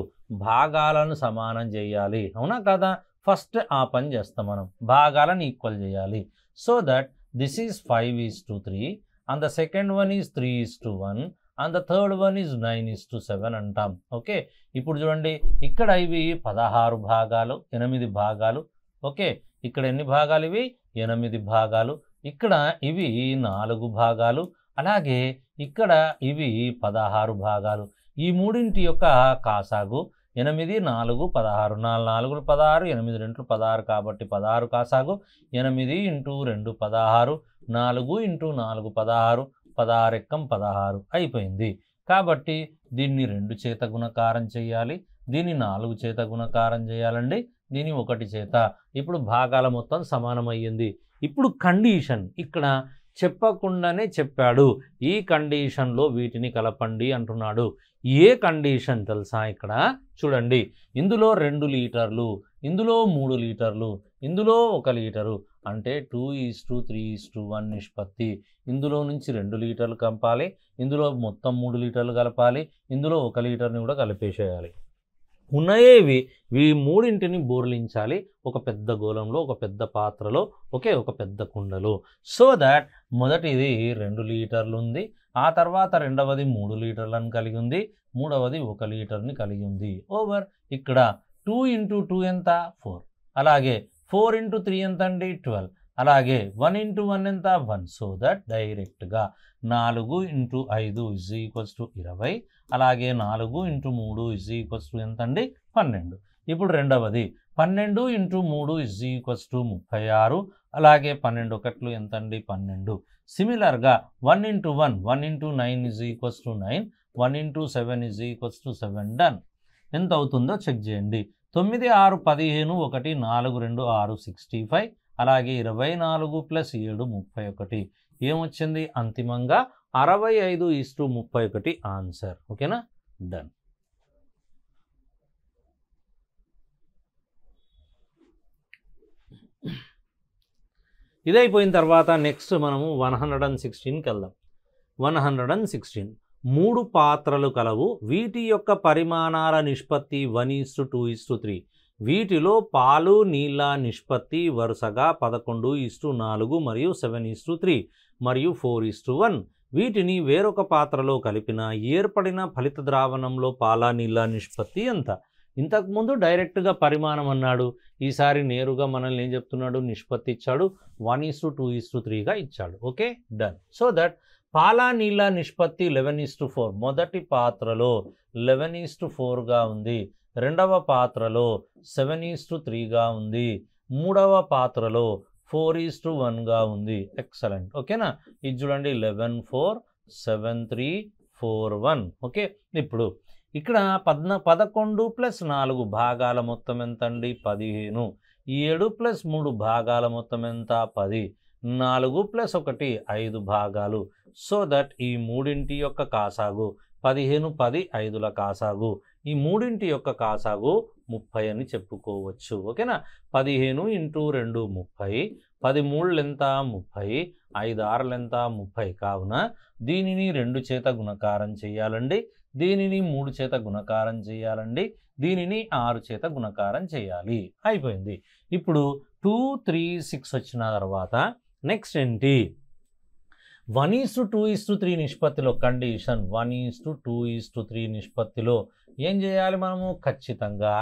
భాగాలను సమానం చేయాలి, అవునా కదా? ఫస్ట్ ఆ పని చేస్తాం మనం. భాగాలను ఈక్వల్ చేయాలి. So that this is 5:3 and the second one is 3:1 and the third one is 9:7 అంటాం. ఓకే, ఇప్పుడు చూడండి, ఇక్కడ ఇవి 16 భాగాలు, 8 భాగాలు. ఓకే, ఇక్కడ ఎన్ని భాగాలు? ఇవి 8 భాగాలు. ఇక్కడ ఇవి 4 భాగాలు, అలాగే ఇక్కడ ఇవి 16 భాగాలు. ఈ మూడింటి యొక్క కాసాగు 8, 4, 16. 4 4 16, 8 2 16 కాబట్టి 16 కాసాగు. 8 × 2 16, 4 × 4 16, 16 ఎక్కం 16 అయిపోయింది. కాబట్టి దీన్ని 2 చేత గుణకారం చేయాలి, దీన్ని 4 చేత గుణకారం చేయాలండి, దీన్ని 1 చేత. ఇప్పుడు భాగాల మొత్తం సమానమయ్యింది. ఇప్పుడు కండిషన్ ఇక్కడ చెప్పకుండానే చెప్పాడు. ఈ కండిషన్లో వీటిని కలపండి అంటున్నాడు. ఏ కండిషన్ తెలుసా? ఇక్కడ చూడండి, ఇందులో 2 లీటర్లు, ఇందులో 3 లీటర్లు, ఇందులో 1 లీటరు, అంటే 2:3:1 నిష్పత్తి. ఇందులో నుంచి 2 లీటర్లు కలపాలి, ఇందులో మొత్తం 3 లీటర్లు కలపాలి, ఇందులో 1 లీటర్ని కూడా కలిపేసేయాలి. ఉన్నాయేవి ఈ మూడింటిని బోర్లించాలి ఒక పెద్ద గోళంలో, ఒక పెద్ద పాత్రలో, ఒక పెద్ద కుండలో. సో దట్ మొదటిది 2 లీటర్లు ఉంది, ఆ తర్వాత రెండవది 3 లీటర్లను కలిగి ఉంది, మూడవది 1 లీటర్ని కలిగి ఉంది. ఓవర్ ఇక్కడ 2 × 2 ఎంత? 4. అలాగే 4 × 3 ఎంత అండి? 12. అలాగే 1 × 1 ఎంత? 1. సో దట్ డైరెక్ట్గా 4 × 5 = 20. అలాగే 4 × 3 ఎంత అండి? 12. ఇప్పుడు రెండవది 12 × 3 = 36. అలాగే 12 1 ఎంత అండి? 12. సిమిలర్గా 1 × 1, 1 × 9 = 9, 1 × 7 = 7. డన్. ఎంత అవుతుందో చెక్ చేయండి. 9 6 15, 1 4 2 6 65. అలాగే 24 + 7 31. ఏమొచ్చింది? అంతిమంగా 65:31 ఆన్సర్. ఓకేనా? డన్. ఇదైపోయిన తర్వాత నెక్స్ట్ మనము 116కి వెళ్దాం. 116 3 పాత్రలు కలవు, వీటి యొక్క పరిమాణాల నిష్పత్తి 1:2:3. వీటిలో పాలు నీళ్ళ నిష్పత్తి వరుసగా 11:4 మరియు 7:3 మరియు 4:1. వీటిని వేరొక పాత్రలో కలిపిన ఏర్పడిన ఫలిత ద్రావణంలో పాల నీళ్ళ నిష్పత్తి ఎంత? ఇంతకుముందు డైరెక్ట్గా పరిమాణం అన్నాడు, ఈసారి నేరుగా మనల్ని ఏం చెప్తున్నాడు? నిష్పత్తి ఇచ్చాడు, 1:2:3గా ఇచ్చాడు. Okay, done. సో దట్ పాల నీళ్ళ నిష్పత్తి 11:4. మొదటి పాత్రలో 11:4గా ఉంది, రెండవ పాత్రలో 7:3గా ఉంది, మూడవ పాత్రలో 4:1గా ఉంది. ఎక్సలెంట్. ఓకేనా? ఇది చూడండి, 11 4 7 3 4 1. ఓకే, ఇప్పుడు ఇక్కడ 11 + 4 భాగాల మొత్తం ఎంత అండి? 15. 7 + 3 భాగాల మొత్తం ఎంత? 10. 4 + 1 5 భాగాలు. సో దట్ ఈ మూడింటి యొక్క కాసాగు 15, 10 5ల కాసాగు, ఈ మూడింటి యొక్క కాసాగు 30 అని చెప్పుకోవచ్చు. ఓకేనా? 15 × 2 30, 13 ఎంత? 30, 5 6 ఎంత? 30. కావున దీనిని 2 చేత గుణకారం చేయాలండి, దీనిని 3 చేత గుణకారం చేయాలండి, దీనిని 6 చేత గుణకారం చేయాలి. అయిపోయింది. ఇప్పుడు 2 3 6 వచ్చిన తర్వాత నెక్స్ట్ ఏంటి? 1:2:3 నిష్పత్తిలో కండిషన్ 1:2:3 నిష్పత్తిలో ఏం చేయాలి మనము? ఖచ్చితంగా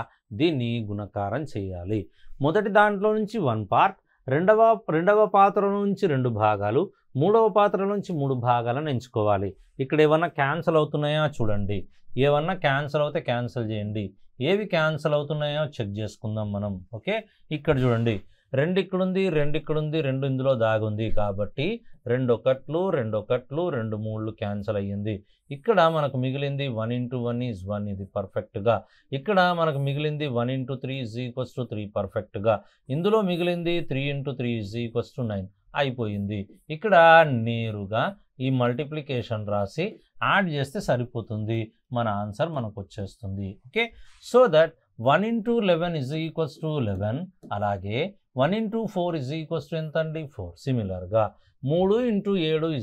దీన్ని గుణకారం చేయాలి. మొదటి దాంట్లో నుంచి 1 పార్ట్, రెండవ పాత్ర నుంచి 2 భాగాలు, మూడవ పాత్ర నుంచి 3 భాగాలను ఎంచుకోవాలి. ఇక్కడ ఏమన్నా క్యాన్సిల్ అవుతున్నాయా చూడండి. ఏమన్నా క్యాన్సిల్ అవుతే క్యాన్సిల్ చేయండి. ఏవి క్యాన్సిల్ అవుతున్నాయో చెక్ చేసుకుందాం మనం. ఓకే, ఇక్కడ చూడండి 2 ఇక్కడుంది, 2 ఇక్కడుంది, 2 ఇందులో దాగుంది కాబట్టి 2 ఒకట్లు 2 ఒకట్లు 2 3లు క్యాన్సిల్ అయ్యింది. ఇక్కడ మనకు మిగిలింది 1 × 1 = 1, ఇది పర్ఫెక్ట్గా. ఇక్కడ మనకు మిగిలింది 1 × 3 = 3 పర్ఫెక్ట్గా. ఇందులో మిగిలింది 3 × 3 = 9 అయిపోయింది. ఇక్కడ నేరుగా ఈ మల్టిప్లికేషన్ రాసి యాడ్ చేస్తే సరిపోతుంది, మన ఆన్సర్ మనకు వచ్చేస్తుంది. ఓకే, సో దట్ 1 × 11 = 11, అలాగే 1 × 4 ఎంత అండి? 4. సిమిలర్గా 3 × 7 =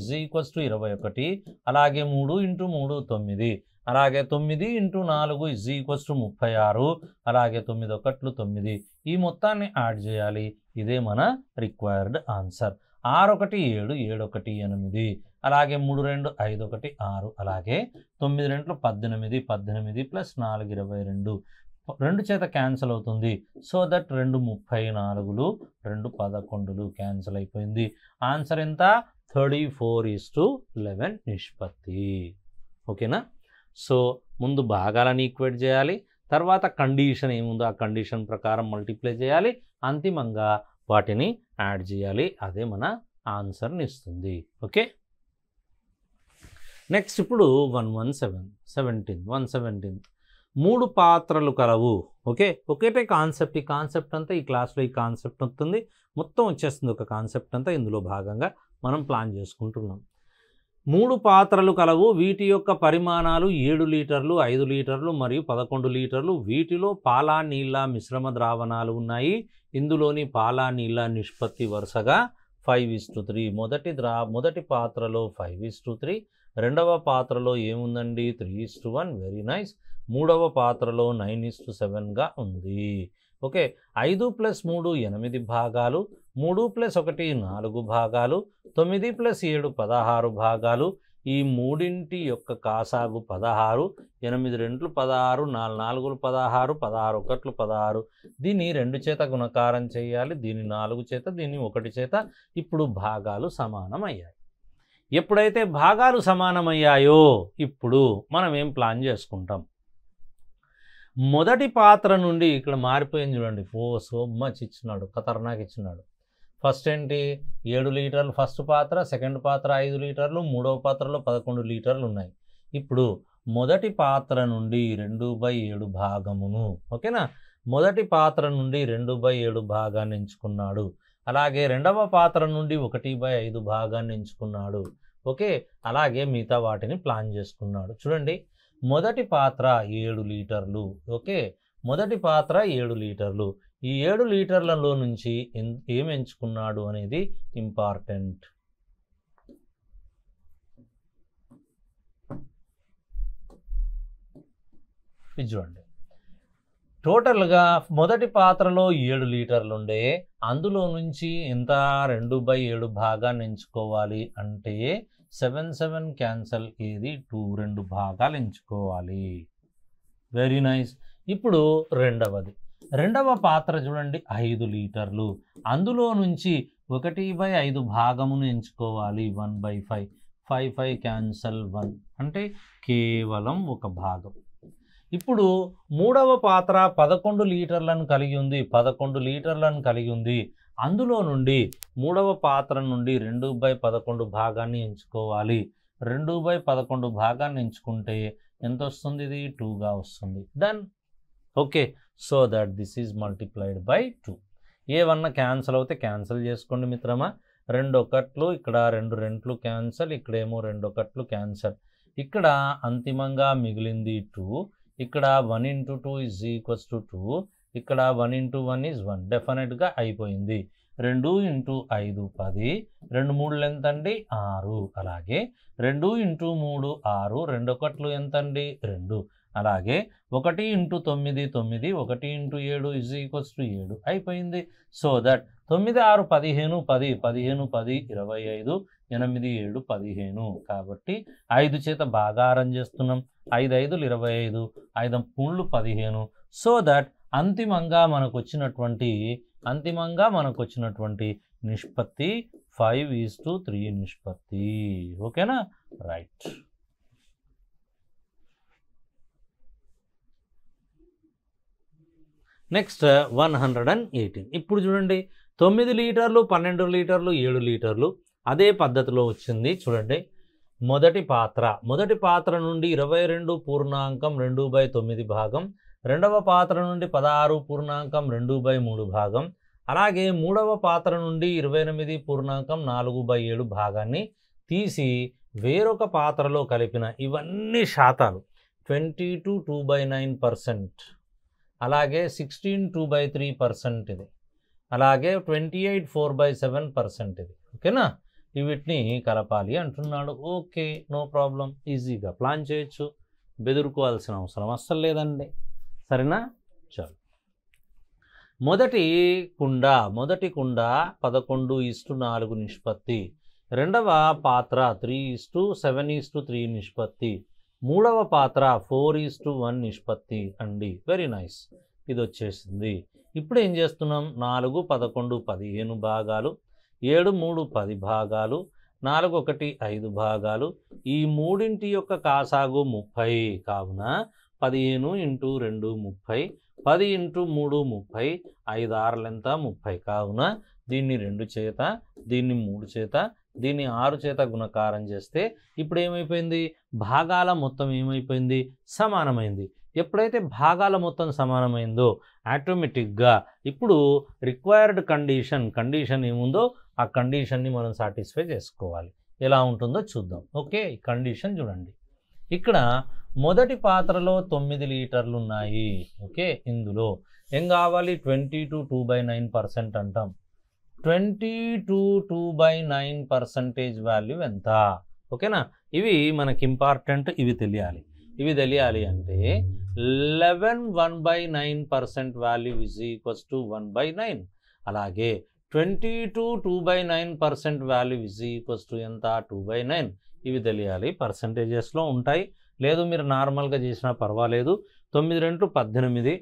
21, అలాగే 3 × 3 9, అలాగే 9 × 4 = 36, అలాగే 9 ఒకట్లు 9. ఈ మొత్తాన్ని యాడ్ చేయాలి. ఇదే మన రిక్వైర్డ్ ఆన్సర్. 6 1 7, 7 1 8, అలాగే 3 2 5 1 6, అలాగే 9 2 18, 18 + 4 22. 2 చేత క్యాన్సిల్ అవుతుంది. సో దట్ 2 34లు 2 11లు క్యాన్సిల్ అయిపోయింది. ఆన్సర్ ఎంత? 34:11 నిష్పత్తి. ఓకేనా? సో ముందు భాగాలను ఈక్వేట్ చేయాలి, తర్వాత కండిషన్ ఏముందో ఆ కండిషన్ ప్రకారం మల్టిప్లై చేయాలి, అంతిమంగా వాటిని యాడ్ చేయాలి. అదే మన ఆన్సర్ని ఇస్తుంది. ఓకే, నెక్స్ట్ ఇప్పుడు 117 3 పాత్రలు కలవు. ఓకే, ఒకటే కాన్సెప్ట్. ఈ కాన్సెప్ట్ అంతా ఈ క్లాస్లో ఈ కాన్సెప్ట్ వస్తుంది, మొత్తం వచ్చేస్తుంది. ఒక కాన్సెప్ట్ అంతా ఇందులో భాగంగా మనం ప్లాన్ చేసుకుంటున్నాం. 3 పాత్రలు కలవు. వీటి యొక్క పరిమాణాలు 7 లీటర్లు, 5 లీటర్లు మరియు 11 లీటర్లు. వీటిలో పాల నీళ్ళ మిశ్రమ ద్రావణాలు ఉన్నాయి. ఇందులోని పాల నీళ్ళ నిష్పత్తి వరుసగా 5:3. మొదటి పాత్రలో 5:3, రెండవ పాత్రలో ఏముందండి? 3:1. Very nice. మూడవ పాత్రలో 9:7గా ఉంది. ఓకే, 5 + 3 8 భాగాలు, 3 + 1 4 భాగాలు, 9 + 7 16 భాగాలు. ఈ మూడింటి యొక్క కాసాగు 16, 8 2 16, 4 4 16, 16 1 16. దీన్ని 2 చేత గుణకారం చేయాలి, దీన్ని 4 చేత, దీన్ని 1 చేత. ఇప్పుడు భాగాలు సమానమయ్యాయి. ఎప్పుడైతే భాగాలు సమానమయ్యాయో ఇప్పుడు మనం ఏం ప్లాన్ చేసుకుంటాం? మొదటి పాత్ర నుండి ఇక్కడ మారిపోయింది చూడండి. సో మచ్ ఇచ్చినాడు, ఖతర్నాక్ ఇచ్చినాడు. ఫస్ట్ ఏంటి? 7 లీటర్లు ఫస్ట్ పాత్ర, సెకండ్ పాత్ర 5 లీటర్లు, మూడవ పాత్రలో 11 లీటర్లు ఉన్నాయి. ఇప్పుడు మొదటి పాత్ర నుండి 2/7 భాగమును, ఓకేనా, మొదటి పాత్ర నుండి 2/7 భాగాన్ని ఎంచుకున్నాడు. అలాగే రెండవ పాత్ర నుండి 1/5 భాగాన్ని ఎంచుకున్నాడు. ఓకే, అలాగే మిగతా వాటిని ప్లాన్ చేసుకున్నాడు. చూడండి, మొదటి పాత్ర 7 లీటర్లు. ఓకే, మొదటి పాత్ర 7 లీటర్లు. ఈ 7 లీటర్లలో నుంచి ఏం ఎంచుకున్నాడు అనేది ఇంపార్టెంట్. ఇది చూడండి, టోటల్గా మొదటి పాత్రలో 7 లీటర్లు ఉండే, అందులో నుంచి ఎంత? 2/7 భాగాన్ని ఎంచుకోవాలి. అంటే 7 7 క్యాన్సల్, ఏది 2 భాగాలు ఎంచుకోవాలి. Very nice. ఇప్పుడు రెండవ పాత్ర చూడండి, 5 లీటర్లు. అందులో నుంచి 1/5 భాగమును ఎంచుకోవాలి. 1/5, 5 5 క్యాన్సల్, 1 అంటే కేవలం ఒక భాగం. ఇప్పుడు మూడవ పాత్ర 11 లీటర్లను కలిగి ఉంది. 11 లీటర్లను కలిగి ఉంది. అందులో నుండి మూడవ పాత్ర నుండి 2/11 భాగాన్ని ఎంచుకోవాలి. 2/11 భాగాన్ని ఎంచుకుంటే ఎంత వస్తుంది? ఇది 2గా వస్తుంది. Done. Okay, so that this is multiplied by 2. ఏమన్నా క్యాన్సల్ అవుతే క్యాన్సల్ చేసుకోండి మిత్రమా. 2 ఒకట్లు, ఇక్కడ 2 2లు క్యాన్సల్, ఇక్కడేమో 2 ఒకట్లు క్యాన్సల్. ఇక్కడ అంతిమంగా మిగిలింది 2. ఇక్కడ 1 × 2 = 2, ఇక్కడ 1 × 1 = 1. డెఫినెట్గా అయిపోయింది. 2 × 5 10, 2 3లు ఎంత అండి? 6. అలాగే 2 × 3 6, 2 ఒకట్లు ఎంత అండి? 2. అలాగే 1 × 9 9, 1 × 7 7 అయిపోయింది. సో దట్ 9 6 15 10, 15 10 25, 8 7 15 కాబట్టి 5 చేత భాగారం చేస్తున్నాం. 5 5 25, 5 3 15. సో దట్ అంతిమంగా మనకు వచ్చినటువంటి నిష్పత్తి 5:3 నిష్పత్తి. ఓకేనా? రైట్. నెక్స్ట్ 118. ఇప్పుడు చూడండి, 9 లీటర్లు, 12 లీటర్లు, 7 లీటర్లు అదే పద్ధతిలో వచ్చింది. చూడండి, మొదటి పాత్ర నుండి 22.2/9 భాగం, రెండవ పాత్ర నుండి 16.2/3 భాగం, అలాగే మూడవ పాత్ర నుండి 28.4/7 భాగాన్ని తీసి వేరొక పాత్రలో కలిపిన ఇవన్నీ శాతాలు 22 2/9%, అలాగే 16 2/3% ఇది, అలాగే 28 4/7% ఇది. ఓకేనా? వీటిని కలపాలి అంటున్నాడు. ఓకే, నో ప్రాబ్లం, ఈజీగా ప్లాన్ చేయొచ్చు, బెదురుకోవాల్సిన అవసరం అస్సలు లేదండి. సరేనా? చాలు. మొదటి కుండ 11:4 నిష్పత్తి, రెండవ పాత్ర 3:7:3 నిష్పత్తి, మూడవ పాత్ర 4:1 నిష్పత్తి అండి. వెరీ నైస్, ఇది వచ్చేసింది. ఇప్పుడు ఏం చేస్తున్నాం? 4 11 15 భాగాలు, 7 3 10 భాగాలు, 4 1 5 భాగాలు. ఈ మూడింటి యొక్క కాసాగు 30 కావున 15 × 2 30, 10 × 3 30, 5 6 ఎంత 30 కావున దీన్ని 2 చేత, దీన్ని 3 చేత, దీన్ని 6 చేత గుణకారం చేస్తే ఇప్పుడు ఏమైపోయింది? భాగాల మొత్తం ఏమైపోయింది? సమానమైంది. ఎప్పుడైతే భాగాల మొత్తం సమానమైందో ఆటోమేటిక్గా ఇప్పుడు రిక్వైర్డ్ కండిషన్ ఏముందో ఆ కండిషన్ని మనం సాటిస్ఫై చేసుకోవాలి. ఎలా ఉంటుందో చూద్దాం. ఓకే, ఈ కండిషన్ చూడండి. ఇక్కడ మొదటి పాత్రలో 9 లీటర్లు ఉన్నాయి. ఓకే, ఇందులో ఏం కావాలి? 22 2/9% అంటాం. 22 2/9% వాల్యూ ఎంత? ఓకేనా? ఇవి మనకి ఇంపార్టెంట్, ఇవి తెలియాలి. అంటే 11 1/9% వాల్యూ ఈజ్ ఈక్వల్స్ టు 1/9. అలాగే 22 2/9% వాల్యూ ఈజ్ ఈక్వల్స్ టు ఎంత? 2/9. ఇవి తెలియాలి. పర్సంటేజెస్లో ఉంటాయి, లేదు మీరు నార్మల్గా చేసినా పర్వాలేదు. 9 2 18,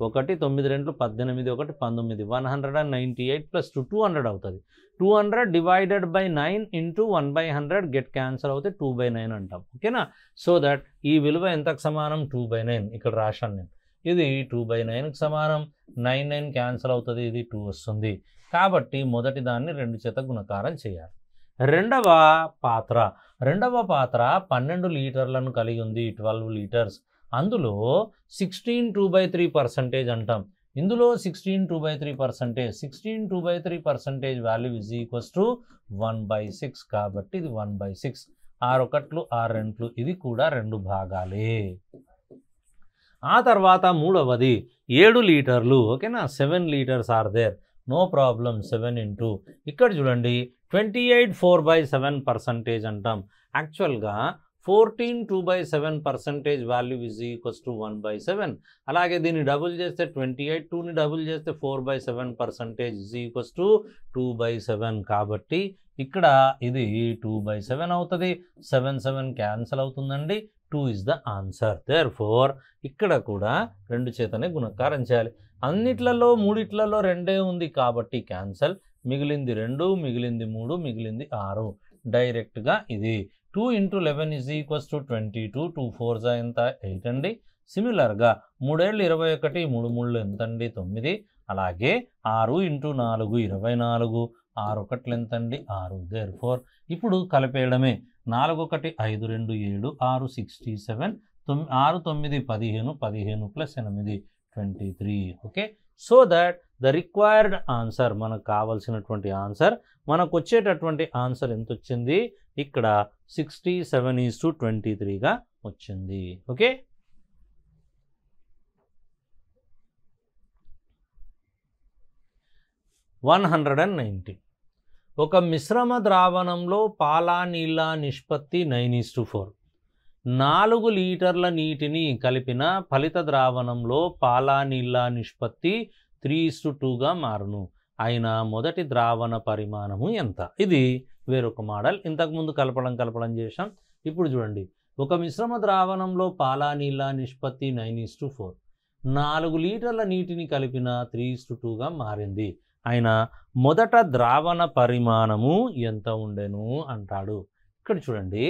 1 9 2 18, 1 19, 198 + 2 200 అవుతుంది. 200 divided by 9 into 1/100 get cancel అవుతే 2/9 అంటాం. ఓకేనా? సో దట్ ఈ విలువ ఎంతకు సమానం? 2/9. ఇక్కడ రాశాను నేను, ఇది 2/9కి సమానం. 9 9 క్యాన్సల్ అవుతుంది, ఇది 2 వస్తుంది. కాబట్టి మొదటి దాన్ని 2 చేత గుణకారం చేయాలి. రెండవ పాత్ర 12 లీటర్లను కలిగి ఉంది, 12 లీటర్స్. అందులో 16 2/3% అంటాం. ఇందులో 16 2/3%, 16 2/3% వాల్యూ ఈజ్ ఈక్వల్స్ టు 1/6. కాబట్టి ఇది 1/6. 6 1 6 2, ఇది కూడా 2 భాగాలే. ఆ తర్వాత మూడవది 7 లీటర్లు. ఓకేనా? 7 litres are there, no problem. 7 into ఇక్కడ చూడండి 28 4/7% అంటాం. యాక్చువల్గా 14 2/7% వాల్యూ ఈజ్ ఈక్వల్స్ టు 1/7. అలాగే దీన్ని డబుల్ చేస్తే 28, 2ని డబుల్ చేస్తే 4/7% ఈజ్ ఈక్వల్స్ టు 2/7. కాబట్టి ఇక్కడ ఇది 2/7 అవుతుంది. 7 7 క్యాన్సల్ అవుతుందండి. 2 ఇస్ ద ఆన్సర్. దేర్ఫోర్ ఇక్కడ కూడా 2 చేతనే గుణకారం చేయాలి. అన్నిట్లలో మూడిట్లలో 2 ఉంది కాబట్టి క్యాన్సల్. మిగిలింది 2, మిగిలింది 3, మిగిలింది 6. డైరెక్ట్గా ఇది 2 × 11 ఈజ్ ఈక్వల్స్ టు 22. 2 4 ఎంత? 8 అండి. సిమిలర్గా 3 ఏళ్ళు 21, 3 3 ఎంతండి? 9. అలాగే 6 × 4 24, 6 1 ఎంతండి? 6. దేర్ఫోర్ ఇప్పుడు కలిపేయడమే. 4 1 5 2 7 6 67, 6 9 15, 15 + 8 23. Okay, so that the required answer, మనకు కావాల్సినటువంటి ఆన్సర్, మనకు వచ్చేటటువంటి ఆన్సర్ ఎంత వచ్చింది? ఇక్కడ 67:23గా వచ్చింది. ఓకే, (190) ఒక మిశ్రమ ద్రావణంలో పాల నీళ్ళ నిష్పత్తి 9:4. 4 లీటర్ల నీటిని కలిపిన ఫలిత ద్రావణంలో పాల నీళ్ళ నిష్పత్తి 3:2గా మారును. అయిన మొదటి ద్రావణ పరిమాణము ఎంత? ఇది వేరొక మోడల్. ఇంతకుముందు కలపడం చేసాం. ఇప్పుడు చూడండి, ఒక మిశ్రమ ద్రావణంలో పాల నీళ్ళ నిష్పత్తి 9:4. 4 లీటర్ల నీటిని కలిపిన 3:2గా మారింది. అయినా మొదట ద్రావణ పరిమాణము ఎంత ఉండెను అంటాడు. ఇక్కడ చూడండి,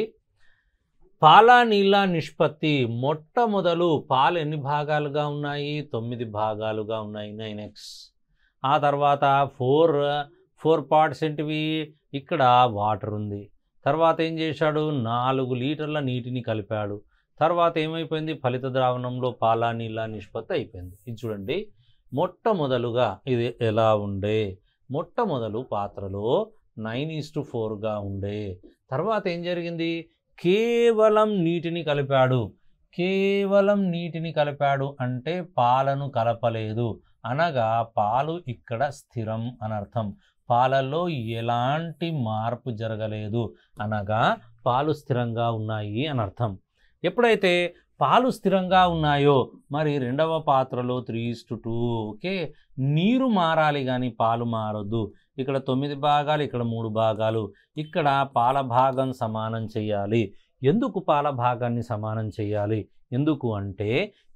పాల నీళ్ళ నిష్పత్తి మొట్టమొదలు పాలు ఎన్ని భాగాలుగా ఉన్నాయి? 9 భాగాలుగా ఉన్నాయి, 9x. ఆ తర్వాత 4 పార్ట్స్ ఏంటివి? ఇక్కడ వాటర్ ఉంది. తర్వాత ఏం చేశాడు? 4 లీటర్ల నీటిని కలిపాడు. తర్వాత ఏమైపోయింది? ఫలిత ద్రావణంలో పాల నీళ్ళ నిష్పత్తి అయిపోయింది. ఇది చూడండి, మొట్టమొదలుగా ఇది ఎలా ఉండే? మొట్టమొదలు పాత్రలో 9:4గా ఉండే. తర్వాత ఏం జరిగింది? కేవలం నీటిని కలిపాడు. కేవలం నీటిని కలిపాడు అంటే పాలను కలపలేదు, అనగా పాలు ఇక్కడ స్థిరం అనర్థం. పాలలో ఎలాంటి మార్పు జరగలేదు, అనగా పాలు స్థిరంగా ఉన్నాయి అనర్థం. ఎప్పుడైతే పాలు స్థిరంగా ఉన్నాయో మరి రెండవ పాత్రలో 3:2. ఓకే, నీరు మారాలి కానీ పాలు మారొద్దు. ఇక్కడ 9 భాగాలు, ఇక్కడ 3 భాగాలు. ఇక్కడ పాల భాగం సమానం చేయాలి. ఎందుకు పాల భాగాన్ని సమానం చేయాలి? ఎందుకు అంటే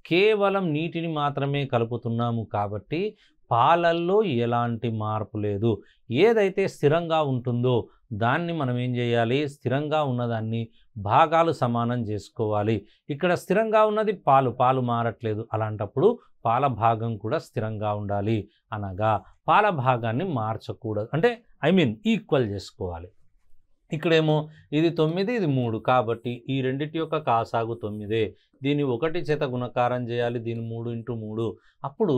కేవలం నీటిని మాత్రమే కలుపుతున్నాము కాబట్టి పాలల్లో ఎలాంటి మార్పు లేదు. ఏదైతే స్థిరంగా ఉంటుందో దాన్ని మనం ఏం చేయాలి? స్థిరంగా ఉన్నదాన్ని భాగాలు సమానం చేసుకోవాలి. ఇక్కడ స్థిరంగా ఉన్నది పాలు మారట్లేదు. అలాంటప్పుడు పాల భాగం కూడా స్థిరంగా ఉండాలి, అనగా పాల భాగాన్ని మార్చకూడదు, అంటే ఈక్వల్ చేసుకోవాలి. ఇక్కడేమో ఇది 9, ఇది 3 కాబట్టి ఈ రెండిటి యొక్క కాసాగు 9. దీన్ని 1 చేత గుణకారం చేయాలి, దీన్ని 3 × 3. అప్పుడు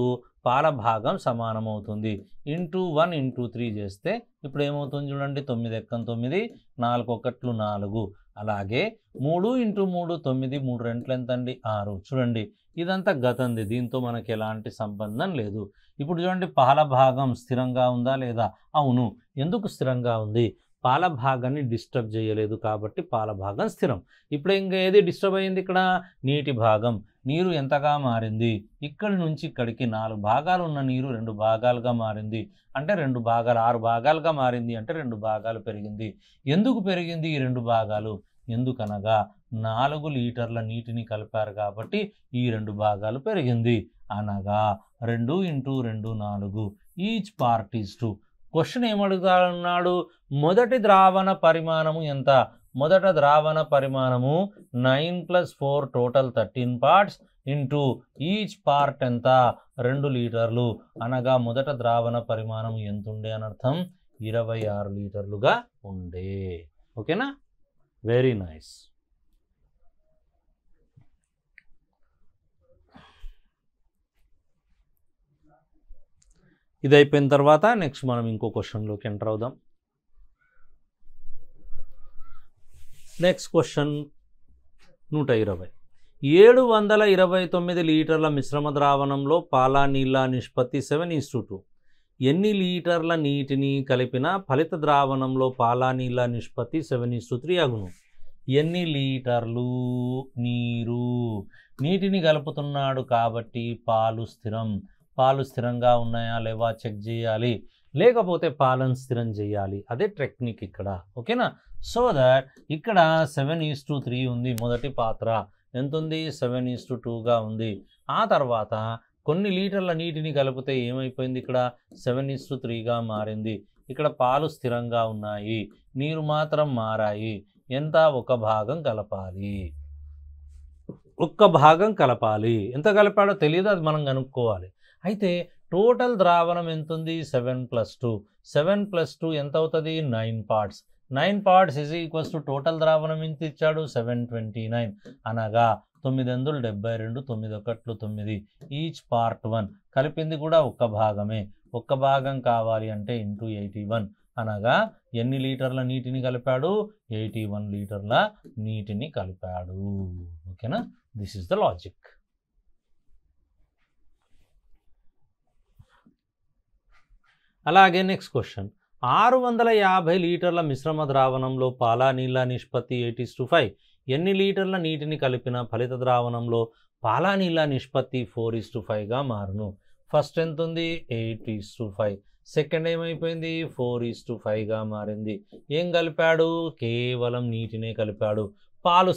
పాల భాగం సమానమవుతుంది. 1 × 3 చేస్తే ఇప్పుడు ఏమవుతుంది చూడండి, 9 ఎక్కం 9, 4 1 4. అలాగే 3 × 3 9, 3 2 ఎంత అండి? 6. చూడండి, ఇదంతా గతంది, దీంతో మనకి ఎలాంటి సంబంధం లేదు. ఇప్పుడు చూడండి, పాల భాగం స్థిరంగా ఉందా లేదా? అవును. ఎందుకు స్థిరంగా ఉంది? పాల భాగాన్ని డిస్టర్బ్ చేయలేదు కాబట్టి పాల భాగం స్థిరం. ఇప్పుడు ఇంకా ఏది డిస్టర్బ్ అయింది? ఇక్కడ నీటి భాగం. నీరు ఎంతగా మారింది? ఇక్కడి నుంచి ఇక్కడికి 4 భాగాలు ఉన్న నీరు 2 భాగాలుగా మారింది. అంటే 2 భాగాలు 6 భాగాలుగా మారింది, అంటే 2 భాగాలు పెరిగింది. ఎందుకు పెరిగింది ఈ 2 భాగాలు? ఎందుకనగా 4 లీటర్ల నీటిని కలిపారు కాబట్టి ఈ 2 భాగాలు పెరిగింది, అనగా 2 × 2 4. Each part is 2. క్వశ్చన్ ఏమడుగుతున్నాడు? మొదటి ద్రావణ పరిమాణము ఎంత? మొదట ద్రావణ పరిమాణము 9 + 4 total 13 parts into each part ఎంత? 2 లీటర్లు, అనగా మొదట ద్రావణ పరిమాణం ఎంత ఉండే అని అర్థం? 26 లీటర్లుగా ఉండే. ఓకేనా? Very nice. ఇది అయిపోయిన తర్వాత నెక్స్ట్ మనం ఇంకో క్వశ్చన్లోకి ఎంటర్ అవుదాం. Next question 120. 729 లీటర్ల మిశ్రమ ద్రావణంలో పాల నీళ్ళ నిష్పత్తి 7:2. ఎన్ని లీటర్ల నీటిని కలిపిన ఫలిత ద్రావణంలో పాల నీళ్ళ నిష్పత్తి 7:3 అగును? ఎన్ని లీటర్లు నీటిని కలుపుతున్నాడు కాబట్టి పాలు స్థిరం. పాలు స్థిరంగా ఉన్నాయా లేవా చెక్ చేయాలి, లేకపోతే పాలను స్థిరం చేయాలి. అదే టెక్నిక్ ఇక్కడ. ఓకేనా? సో దట్ ఇక్కడ 7:3 ఉంది. మొదటి పాత్ర ఎంత ఉంది? 7:2గా ఉంది. ఆ తర్వాత కొన్ని లీటర్ల నీటిని కలిపితే ఏమైపోయింది? ఇక్కడ 7:3గా మారింది. ఇక్కడ పాలు స్థిరంగా ఉన్నాయి, నీరు మాత్రం మారాయి. ఎంత? 1 భాగం కలపాలి. 1 భాగం కలపాలి. ఎంత కలిపాడో తెలియదు, అది మనం కనుక్కోవాలి. అయితే టోటల్ ద్రావణం ఎంత ఉంది? 7 + 2. 7 + 2 ఎంత అవుతుంది? 9 పార్ట్స్. 9 పార్ట్స్ = టోటల్ ద్రావణం ఎంత ఇచ్చాడు? 729, అనగా 9 × 72, 9 1 9. ఈచ్ పార్ట్ 1 కలిపింది కూడా 1 భాగమే. 1 భాగం కావాలి అంటే ఇంటూ 81, అనగా ఎన్ని లీటర్ల నీటిని కలిపాడు? 81 లీటర్ల నీటిని కలిపాడు. ఓకేనా? This is the logic. అలాగే నెక్స్ట్ క్వశ్చన్. 650 లీటర్ల మిశ్రమ ద్రావణంలో పాల నీళ్ళ నిష్పత్తి 8:5. ఎన్ని లీటర్ల నీటిని కలిపిన ఫలిత ద్రావణంలో పాల నీళ్ళ నిష్పత్తి 4:5గా మారును? ఫస్ట్ ఎంత ఉంది 8:5, సెకండ్ ఏమైపోయింది 4:5గా మారింది. ఏం కలిపాడు? కేవలం నీటినే కలిపాడు. పాలు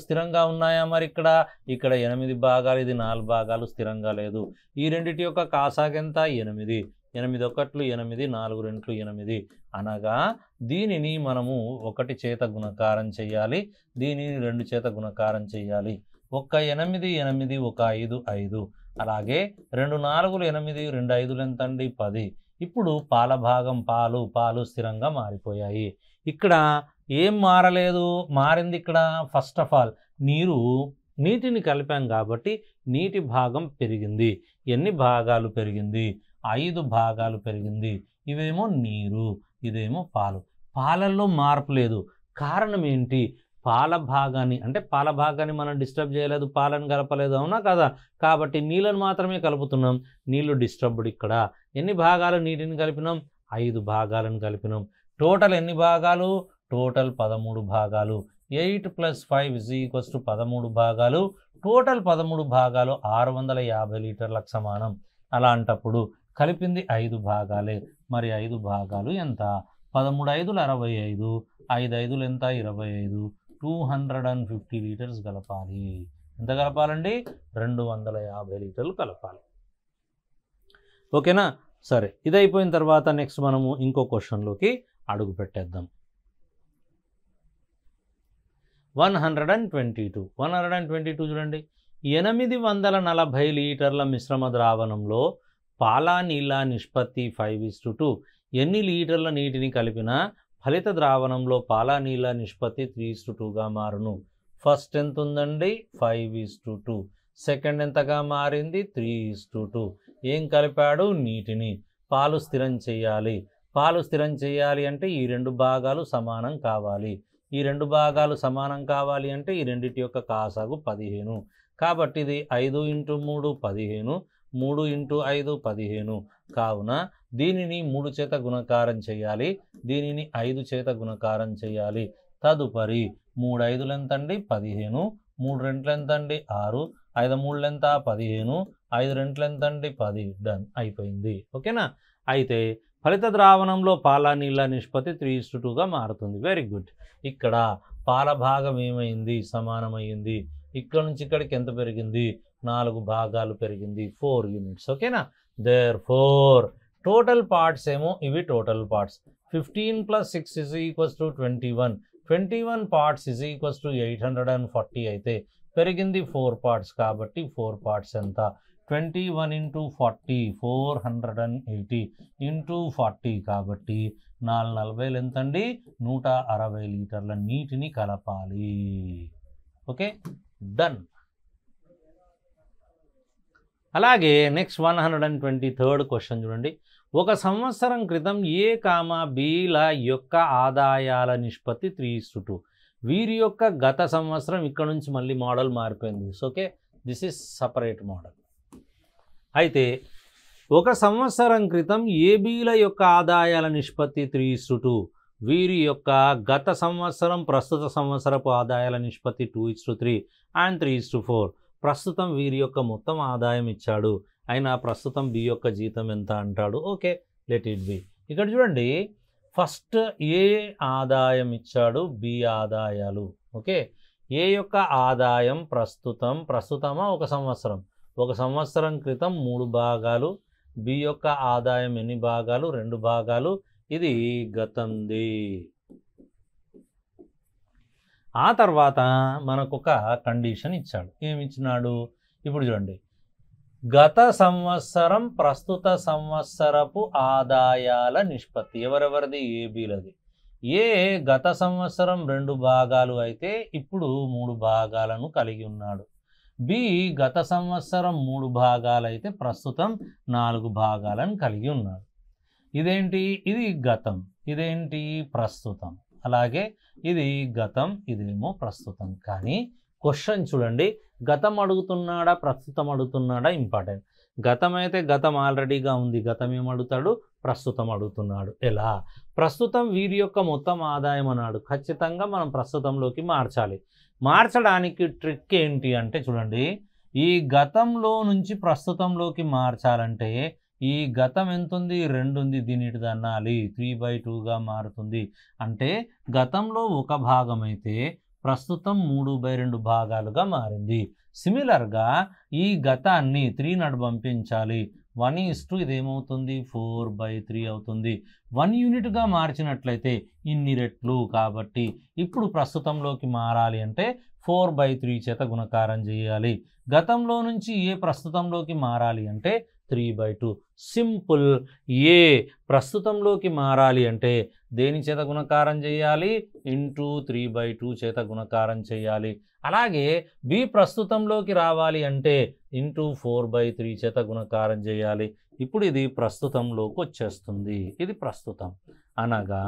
స్థిరంగా ఉన్నాయా? మరి ఇక్కడ 8 భాగాలు, ఇది 4 భాగాలు స్థిరంగా లేదు. ఈ రెండిటి యొక్క కాసాగెంత 8, 8 ఒకట్లు 8, 4 రెంట్లు 8, అనగా దీనిని మనము 1 చేత గుణకారం చేయాలి, దీనిని 2 చేత గుణకారం చేయాలి. 1 8 8, 1 5 5, అలాగే 2 4 8, 2 5 ఎంత అండి 10. ఇప్పుడు పాల భాగం పాలు స్థిరంగా మారిపోయాయి. ఇక్కడ ఏం మారలేదు, మారింది ఇక్కడ ఫస్ట్ ఆఫ్ ఆల్ నీటిని కలిపాం కాబట్టి నీటి భాగం పెరిగింది. ఎన్ని భాగాలు పెరిగింది? 5 భాగాలు పెరిగింది. ఇవేమో నీరు, ఇదేమో పాలు. పాలల్లో మార్పు లేదు. కారణం ఏంటి? పాల భాగాన్ని మనం డిస్టర్బ్ చేయలేదు, పాలను కలపలేదు, అవునా కదా? కాబట్టి నీళ్ళను మాత్రమే కలుపుతున్నాం. నీళ్ళు డిస్టర్బ్డ్. ఇక్కడ ఎన్ని భాగాలు నీటిని కలిపినాం? 5 భాగాలను కలిపినాం. టోటల్ ఎన్ని భాగాలు? టోటల్ 13 భాగాలు. 8 + 5 = 13 భాగాలు. టోటల్ 13 భాగాలు 650 లీటర్లకు సమానం. అలాంటప్పుడు కలిపింది 5 భాగాలే. మరి 5 భాగాలు ఎంత? 13 5 65, 5 5 ఎంత 25, 250 లీటర్స్ కలపాలి. ఎంత కలపాలండి? 250 లీటర్లు కలపాలి. ఓకేనా? సరే, ఇది అయిపోయిన తర్వాత నెక్స్ట్ మనము ఇంకో క్వశ్చన్లోకి అడుగు పెట్టేద్దాం. 122 చూడండి. 840 లీటర్ల మిశ్రమ ద్రావణంలో పాల నీళ్ళ నిష్పత్తి 5:2. ఎన్ని లీటర్ల నీటిని కలిపినా ఫలిత ద్రావణంలో పాల నీళ్ళ నిష్పత్తి 3:2గా మారును. ఫస్ట్ ఎంత ఉందండి? 5:2. సెకండ్ ఎంతగా మారింది? 3:2. ఏం కలిపాడు? నీటిని. పాలు స్థిరం చేయాలి అంటే ఈ 2 భాగాలు సమానం కావాలి. ఈ 2 భాగాలు సమానం కావాలి అంటే ఈ రెండిటి యొక్క కాసాగు 15. కాబట్టి ఇది 5 × 3 15, 3 × 5 15. కావున దీనిని 3 చేత గుణకారం చేయాలి, దీనిని 5 చేత గుణకారం చేయాలి. తదుపరి 3 5 ఎంతండి 15, 3 రెంట్లు ఎంతండి 6, 5 3 ఎంత 15, 5 రెంట్లు ఎంతండి 10. డన్, అయిపోయింది. ఓకేనా? అయితే ఫలిత ద్రావణంలో పాల నీళ్ళ నిష్పత్తి 3:2గా మారుతుంది. Very good. ఇక్కడ పాల భాగం ఏమైంది? సమానమైంది. ఇక్కడ నుంచి ఇక్కడికి ఎంత పెరిగింది? 4 భాగాలు పెరిగింది, 4 యూనిట్స్. ఓకేనా? దేర్ఫోర్ టోటల్ పార్ట్స్ ఏమో ఇవి టోటల్ పార్ట్స్. 15 + 6 = 21. 21 పార్ట్స్ = 840 అయితే పెరిగింది 4 పార్ట్స్. కాబట్టి 4 పార్ట్స్ ఎంత? 21 × 40 480 × 40. కాబట్టి 440 ఎంతండి? 160 లీటర్ల నీటిని కలపాలి. Okay, done. అలాగే నెక్స్ట్ 123rd క్వశ్చన్ చూడండి. 1 సంవత్సరం క్రితం A, Bల యొక్క ఆదాయాల నిష్పత్తి 3:2. వీరి యొక్క గత సంవత్సరం, ఇక్కడ నుంచి మళ్ళీ మోడల్ మారిపోయింది. Okay, this is separate model. అయితే 1 సంవత్సరం క్రితం ABల యొక్క ఆదాయాల నిష్పత్తి 3:2. వీరి యొక్క గత సంవత్సరం ప్రస్తుత సంవత్సరపు ఆదాయాల నిష్పత్తి 2:3 అండ్ 3:4. ప్రస్తుతం వీరి యొక్క మొత్తం ఆదాయం ఇచ్చాడు, అయినా ప్రస్తుతం B యొక్క జీతం ఎంత అంటాడు. Okay, let it be. ఇక్కడ చూడండి, ఫస్ట్ ఏ ఆదాయం ఇచ్చాడు, B ఆదాయాలు. ఓకే, ఏ యొక్క ఆదాయం ప్రస్తుతమా 1 సంవత్సరం. 1 సంవత్సరం క్రితం 3 భాగాలు. B యొక్క ఆదాయం ఎన్ని భాగాలు? 2 భాగాలు. ఇది గతంది. ఆ తర్వాత మనకు ఒక కండిషన్ ఇచ్చాడు. ఏమి ఇచ్చినాడు? ఇప్పుడు చూడండి, గత సంవత్సరం ప్రస్తుత సంవత్సరపు ఆదాయాల నిష్పత్తి ఎవరెవరిది? ఏబీలది. ఏ గత సంవత్సరం 2 భాగాలు అయితే ఇప్పుడు 3 భాగాలను కలిగి ఉన్నాడు. బి గత సంవత్సరం 3 భాగాలు అయితే ప్రస్తుతం 4 భాగాలను కలిగి ఉన్నాడు. ఇదేంటి? ఇది గతం, ఇదేంటి? ప్రస్తుతం. అలాగే ఇది గతం, ఇదేమో ప్రస్తుతం. కానీ క్వశ్చన్ చూడండి, గతం అడుగుతున్నాడా ప్రస్తుతం అడుగుతున్నాడా? ఇంపార్టెంట్. గతం అయితే గతం ఆల్రెడీగా ఉంది, గతం ఏమడుగుతాడు? ప్రస్తుతం అడుగుతున్నాడు. ఎలా? ప్రస్తుతం వీరి యొక్క మొత్తం ఆదాయం అన్నాడు. ఖచ్చితంగా మనం ప్రస్తుతంలోకి మార్చాలి. మార్చడానికి ట్రిక్ ఏంటి అంటే చూడండి, ఈ గతంలో నుంచి ప్రస్తుతంలోకి మార్చాలంటే ఈ గతం ఎంత ఉంది 2 ఉంది, దీని ఇటు అనాలి 3/2గా మారుతుంది. అంటే గతంలో ఒక భాగం అయితే ప్రస్తుతం 3/2 భాగాలుగా మారింది. సిమిలర్గా ఈ గతాన్ని 3 నడు పంపించాలి. 1:2 ఇదేమవుతుంది 4/3 అవుతుంది. 1 యూనిట్గా మార్చినట్లయితే ఇన్ని రెట్లు. కాబట్టి ఇప్పుడు ప్రస్తుతంలోకి మారాలి అంటే 4/3 చేత గుణకారం చేయాలి. గతంలో నుంచి ఏ ప్రస్తుతంలోకి మారాలి అంటే 3/2. సింపుల్. ఏ ప్రస్తుతంలోకి మారాలి అంటే దేని చేత గుణకారం చేయాలి? ఇంటూ 3/2 చేత గుణకారం చేయాలి. అలాగే బి ప్రస్తుతంలోకి రావాలి అంటే ఇంటూ 4/3 చేత గుణకారం చేయాలి. ఇప్పుడు ఇది ప్రస్తుతంలోకి వచ్చేస్తుంది. ఇది ప్రస్తుతం అనగా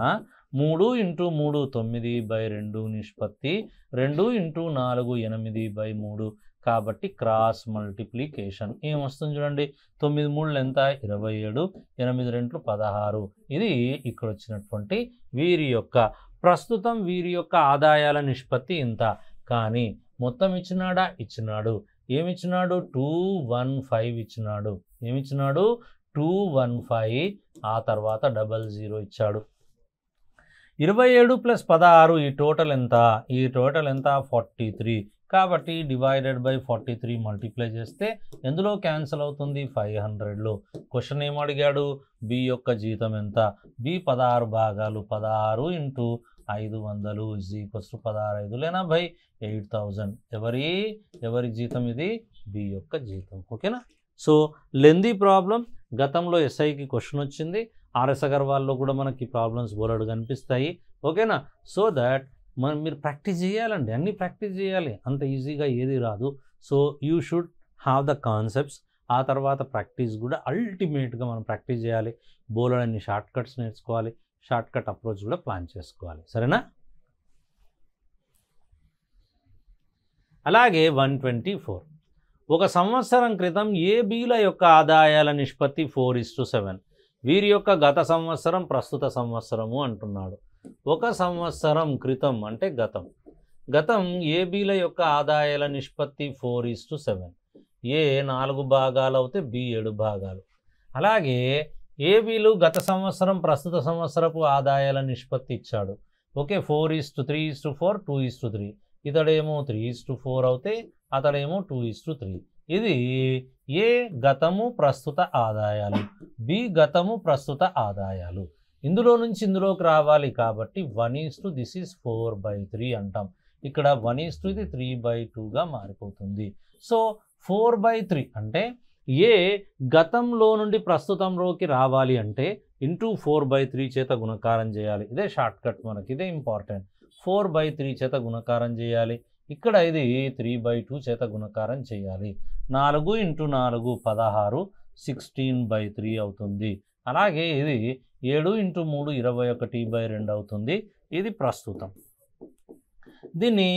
3 × 3 9/2 నిష్పత్తి, 2 × 4 8/3. కాబట్టి క్రాస్ మల్టిప్లికేషన్ ఏమొస్తుంది చూడండి. 9 3 ఎంత 27, 8 2 16. ఇది ఇక్కడ వచ్చినటువంటి వీరి యొక్క ప్రస్తుతం వీరి యొక్క ఆదాయాల నిష్పత్తి ఇంత. కానీ మొత్తం ఇచ్చినాడా? ఇచ్చినాడు. ఏమిచ్చినాడు? 215 ఇచ్చినాడు. ఏమిచ్చినాడు? 215. ఆ తర్వాత 00 ఇచ్చాడు. 27 + 16 ఈ టోటల్ ఎంత? ఈ టోటల్ ఎంత? 43. కాబట్టి డివైడెడ్ బై 43 మల్టిప్లై చేస్తే ఎందులో క్యాన్సిల్ అవుతుంది? 500లో. క్వశ్చన్ ఏం అడిగాడు? బి యొక్క జీతం ఎంత? బి 16 భాగాలు 16 × 500 = 16 8000. ఎవరి జీతం ఇది? బి యొక్క జీతం. ఓకేనా? So lengthy problem. గతంలో ఎస్ఐకి క్వశ్చన్ వచ్చింది. ఆర్ఎస్ అగర్వాల్లో కూడా మనకి ప్రాబ్లమ్స్ బోలెడు కనిపిస్తాయి. ఓకేనా? సో దట్ మీరు ప్రాక్టీస్ చేయాలండి. అన్నీ ప్రాక్టీస్ చేయాలి. అంత ఈజీగా ఏది రాదు. So you should have the concepts. ఆ తర్వాత ప్రాక్టీస్ కూడా అల్టిమేట్గా మనం ప్రాక్టీస్ చేయాలి. బోలెడన్ని షార్ట్ కట్స్ నేర్చుకోవాలి. షార్ట్ కట్ అప్రోచ్ కూడా ప్లాన్ చేసుకోవాలి. సరేనా? అలాగే 124. ఒక సంవత్సరం క్రితం ఏబీల యొక్క ఆదాయాల నిష్పత్తి 4:7. వీరి యొక్క గత సంవత్సరం ప్రస్తుత సంవత్సరము అంటున్నాడు. ఒక సంవత్సరం క్రితం అంటే గతం ఏబీల యొక్క ఆదాయాల నిష్పత్తి 4:7. ఏ 4 భాగాలు అవుతే బి 7 భాగాలు. అలాగే ఏబీలు గత సంవత్సరం ప్రస్తుత సంవత్సరపు ఆదాయాల నిష్పత్తి ఇచ్చాడు. ఓకే, 4:3:4 2:3. ఇతడేమో 3:4 అవుతే అతడేమో 2:3. ఇది ఏ గతము ప్రస్తుత ఆదాయాలు, బి గతము ప్రస్తుత ఆదాయాలు. ఇందులో నుంచి ఇందులోకి రావాలి కాబట్టి 1:, దిస్ ఈజ్ 4/3 అంటాం. ఇక్కడ 1:, ఇది 3/2గా మారిపోతుంది. సో 4/3 అంటే ఏ గతంలో నుండి ప్రస్తుతంలోకి రావాలి అంటే ఇంటూ 4/3 చేత గుణకారం చేయాలి. ఇదే షార్ట్ కట్ మనకి, ఇదే ఇంపార్టెంట్. 4/3 చేత గుణకారం చేయాలి. ఇక్కడ ఇది 3/2 చేత గుణకారం చేయాలి. 4 × 4 16 16/3 అవుతుంది. అలాగే ఇది 7 × 3 21/2 అవుతుంది. ఇది ప్రస్తుతం. దీన్ని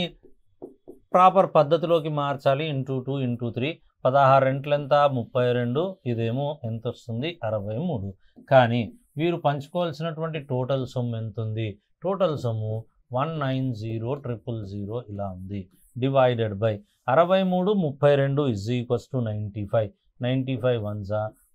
ప్రాపర్ పద్ధతిలోకి మార్చాలి. ఇంటూ 2 × 3 16 రెంట్లు ఎంత? 32. ఇదేమో ఎంత వస్తుంది? 63. కానీ వీరు పంచుకోవాల్సినటువంటి టోటల్ సొమ్ము ఎంత ఉంది? టోటల్ సొమ్ము 190,000 ఇలా ఉంది. Divided by 63 32 = 95. 95 1s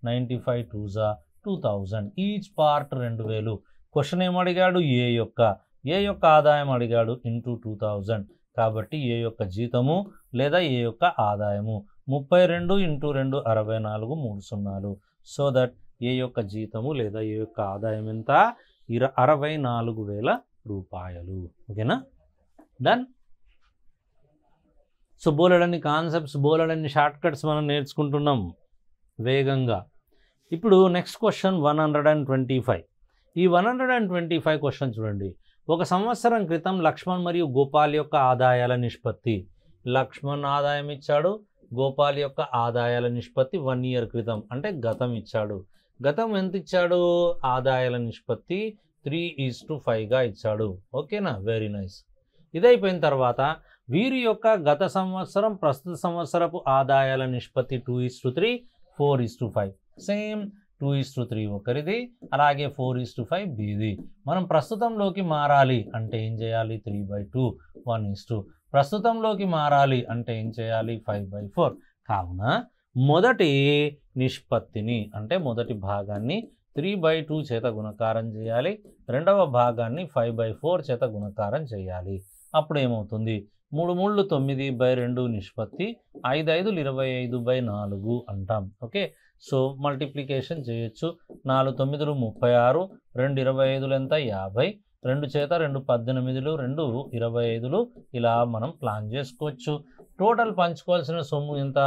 95 2s 2000. Each part 2000. Question ఏమడిగాడు? ఏ యొక్క ఆదాయం అడిగాడు. ఇంటూ 2000. కాబట్టి ఏ యొక్క జీతము లేదా ఏ యొక్క ఆదాయము 32 × 2 64 3 సున్నాలు. సో దట్ ఏ యొక్క జీతము లేదా ఏ యొక్క ఆదాయం ఎంత? 64,000 రూపాయలు. ఓకేనా? డన్. సో బోలెడన్ని కాన్సెప్ట్స్, బోలెడన్ని షార్ట్ కట్స్ మనం నేర్చుకుంటున్నాం వేగంగా. ఇప్పుడు నెక్స్ట్ క్వశ్చన్ 125. ఈ 125 క్వశ్చన్ చూడండి. ఒక సంవత్సరం క్రితం లక్ష్మణ్ మరియు గోపాల్ యొక్క ఆదాయాల నిష్పత్తి. లక్ష్మణ్ ఆదాయం ఇచ్చాడు, గోపాల్ యొక్క ఆదాయాల నిష్పత్తి 1 ఇయర్ క్రితం అంటే గతం ఇచ్చాడు. గతం ఎంత ఇచ్చాడు? ఆదాయాల నిష్పత్తి 3:5గా ఇచ్చాడు. ఓకేనా? Very nice. ఇదైపోయిన తర్వాత వీరి యొక్క గత సంవత్సరం ప్రస్తుత సంవత్సరపు ఆదాయాల నిష్పత్తి 2:3 4:5. సేమ్ 2:3 ఒకరిది, అలాగే 4:5 బిది. మనం ప్రస్తుతంలోకి మారాలి అంటే ఏం చేయాలి? 3/2 1:. ప్రస్తుతంలోకి మారాలి అంటే ఏం చేయాలి? 5/4. కావున మొదటి నిష్పత్తిని అంటే మొదటి భాగాన్ని 3/2 చేత గుణకారం చేయాలి, రెండవ భాగాన్ని 5/4 చేత గుణకారం చేయాలి. అప్పుడు ఏమవుతుంది? 3 3 9/2 నిష్పత్తి, 5 5 25/4 అంటాం. ఓకే, సో మల్టిప్లికేషన్ చేయొచ్చు. 4 9 36, 2 25 ఎంత 50, 2 చేత 2 18, 2 25 ఇలా మనం ప్లాన్ చేసుకోవచ్చు. టోటల్ పంచుకోవాల్సిన సొమ్ము ఎంత?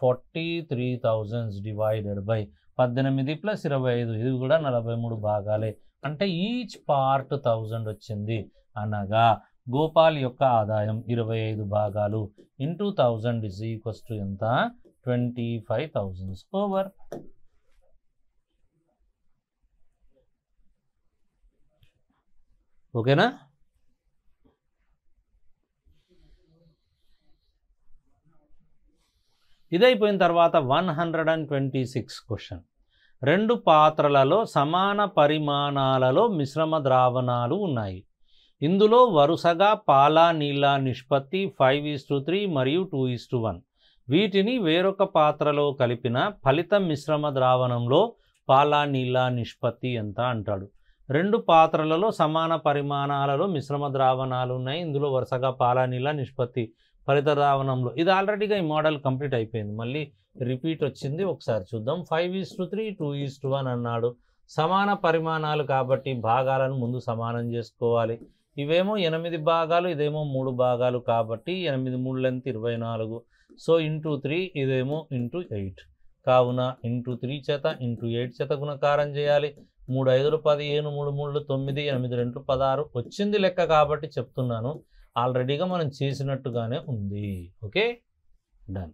43,000 డివైడెడ్ బై 18 + 25, ఇది కూడా 43 భాగాలే. అంటే ఈచ్ పార్ట్ 1000 వచ్చింది. అనగా గోపాల్ యొక్క ఆదాయం 25 భాగాలు ఇంటూ 1000 ఇజ్ ఈక్వల్స్ టు ఎంత? 25,000 ఓవర్. ఓకేనా? ఇదైపోయిన తర్వాత 126 క్వశ్చన్. 2 పాత్రలలో సమాన పరిమాణాలలో మిశ్రమ ద్రావణాలు ఉన్నాయి. ఇందులో వరుసగా పాల నీళ్ళ నిష్పత్తి 5:3 మరియు 2:1. వీటిని వేరొక పాత్రలో కలిపిన ఫలిత మిశ్రమ ద్రావణంలో పాల నీళ్ళ నిష్పత్తి ఎంత అంటాడు. 2 పాత్రలలో సమాన పరిమాణాలలో మిశ్రమ ద్రావణాలు ఉన్నాయి. ఇందులో వరుసగా పాల నీళ్ళ నిష్పత్తి ఫలిత ద్రావణంలో. ఇది ఆల్రెడీగా ఈ మోడల్ కంప్లీట్ అయిపోయింది, మళ్ళీ రిపీట్ వచ్చింది. ఒకసారి చూద్దాం. 5:3 2:1 అన్నాడు. సమాన పరిమాణాలు కాబట్టి భాగాలను ముందు సమానం చేసుకోవాలి. ఇవేమో 8 భాగాలు, ఇదేమో 3 భాగాలు కాబట్టి 8 3 ఎంత 24. సో ఇంటూ 3, ఇదేమో ఇంటూ 8. కావున ఇంటూ 3 చేత ఇంటూ 8 చేత గుణకారం చేయాలి. 3 5 15, 3 3 9, 8 2 16 వచ్చింది లెక్క కాబట్టి చెప్తున్నాను. ఆల్రెడీగా మనం చేసినట్టుగానే ఉంది. Okay, done.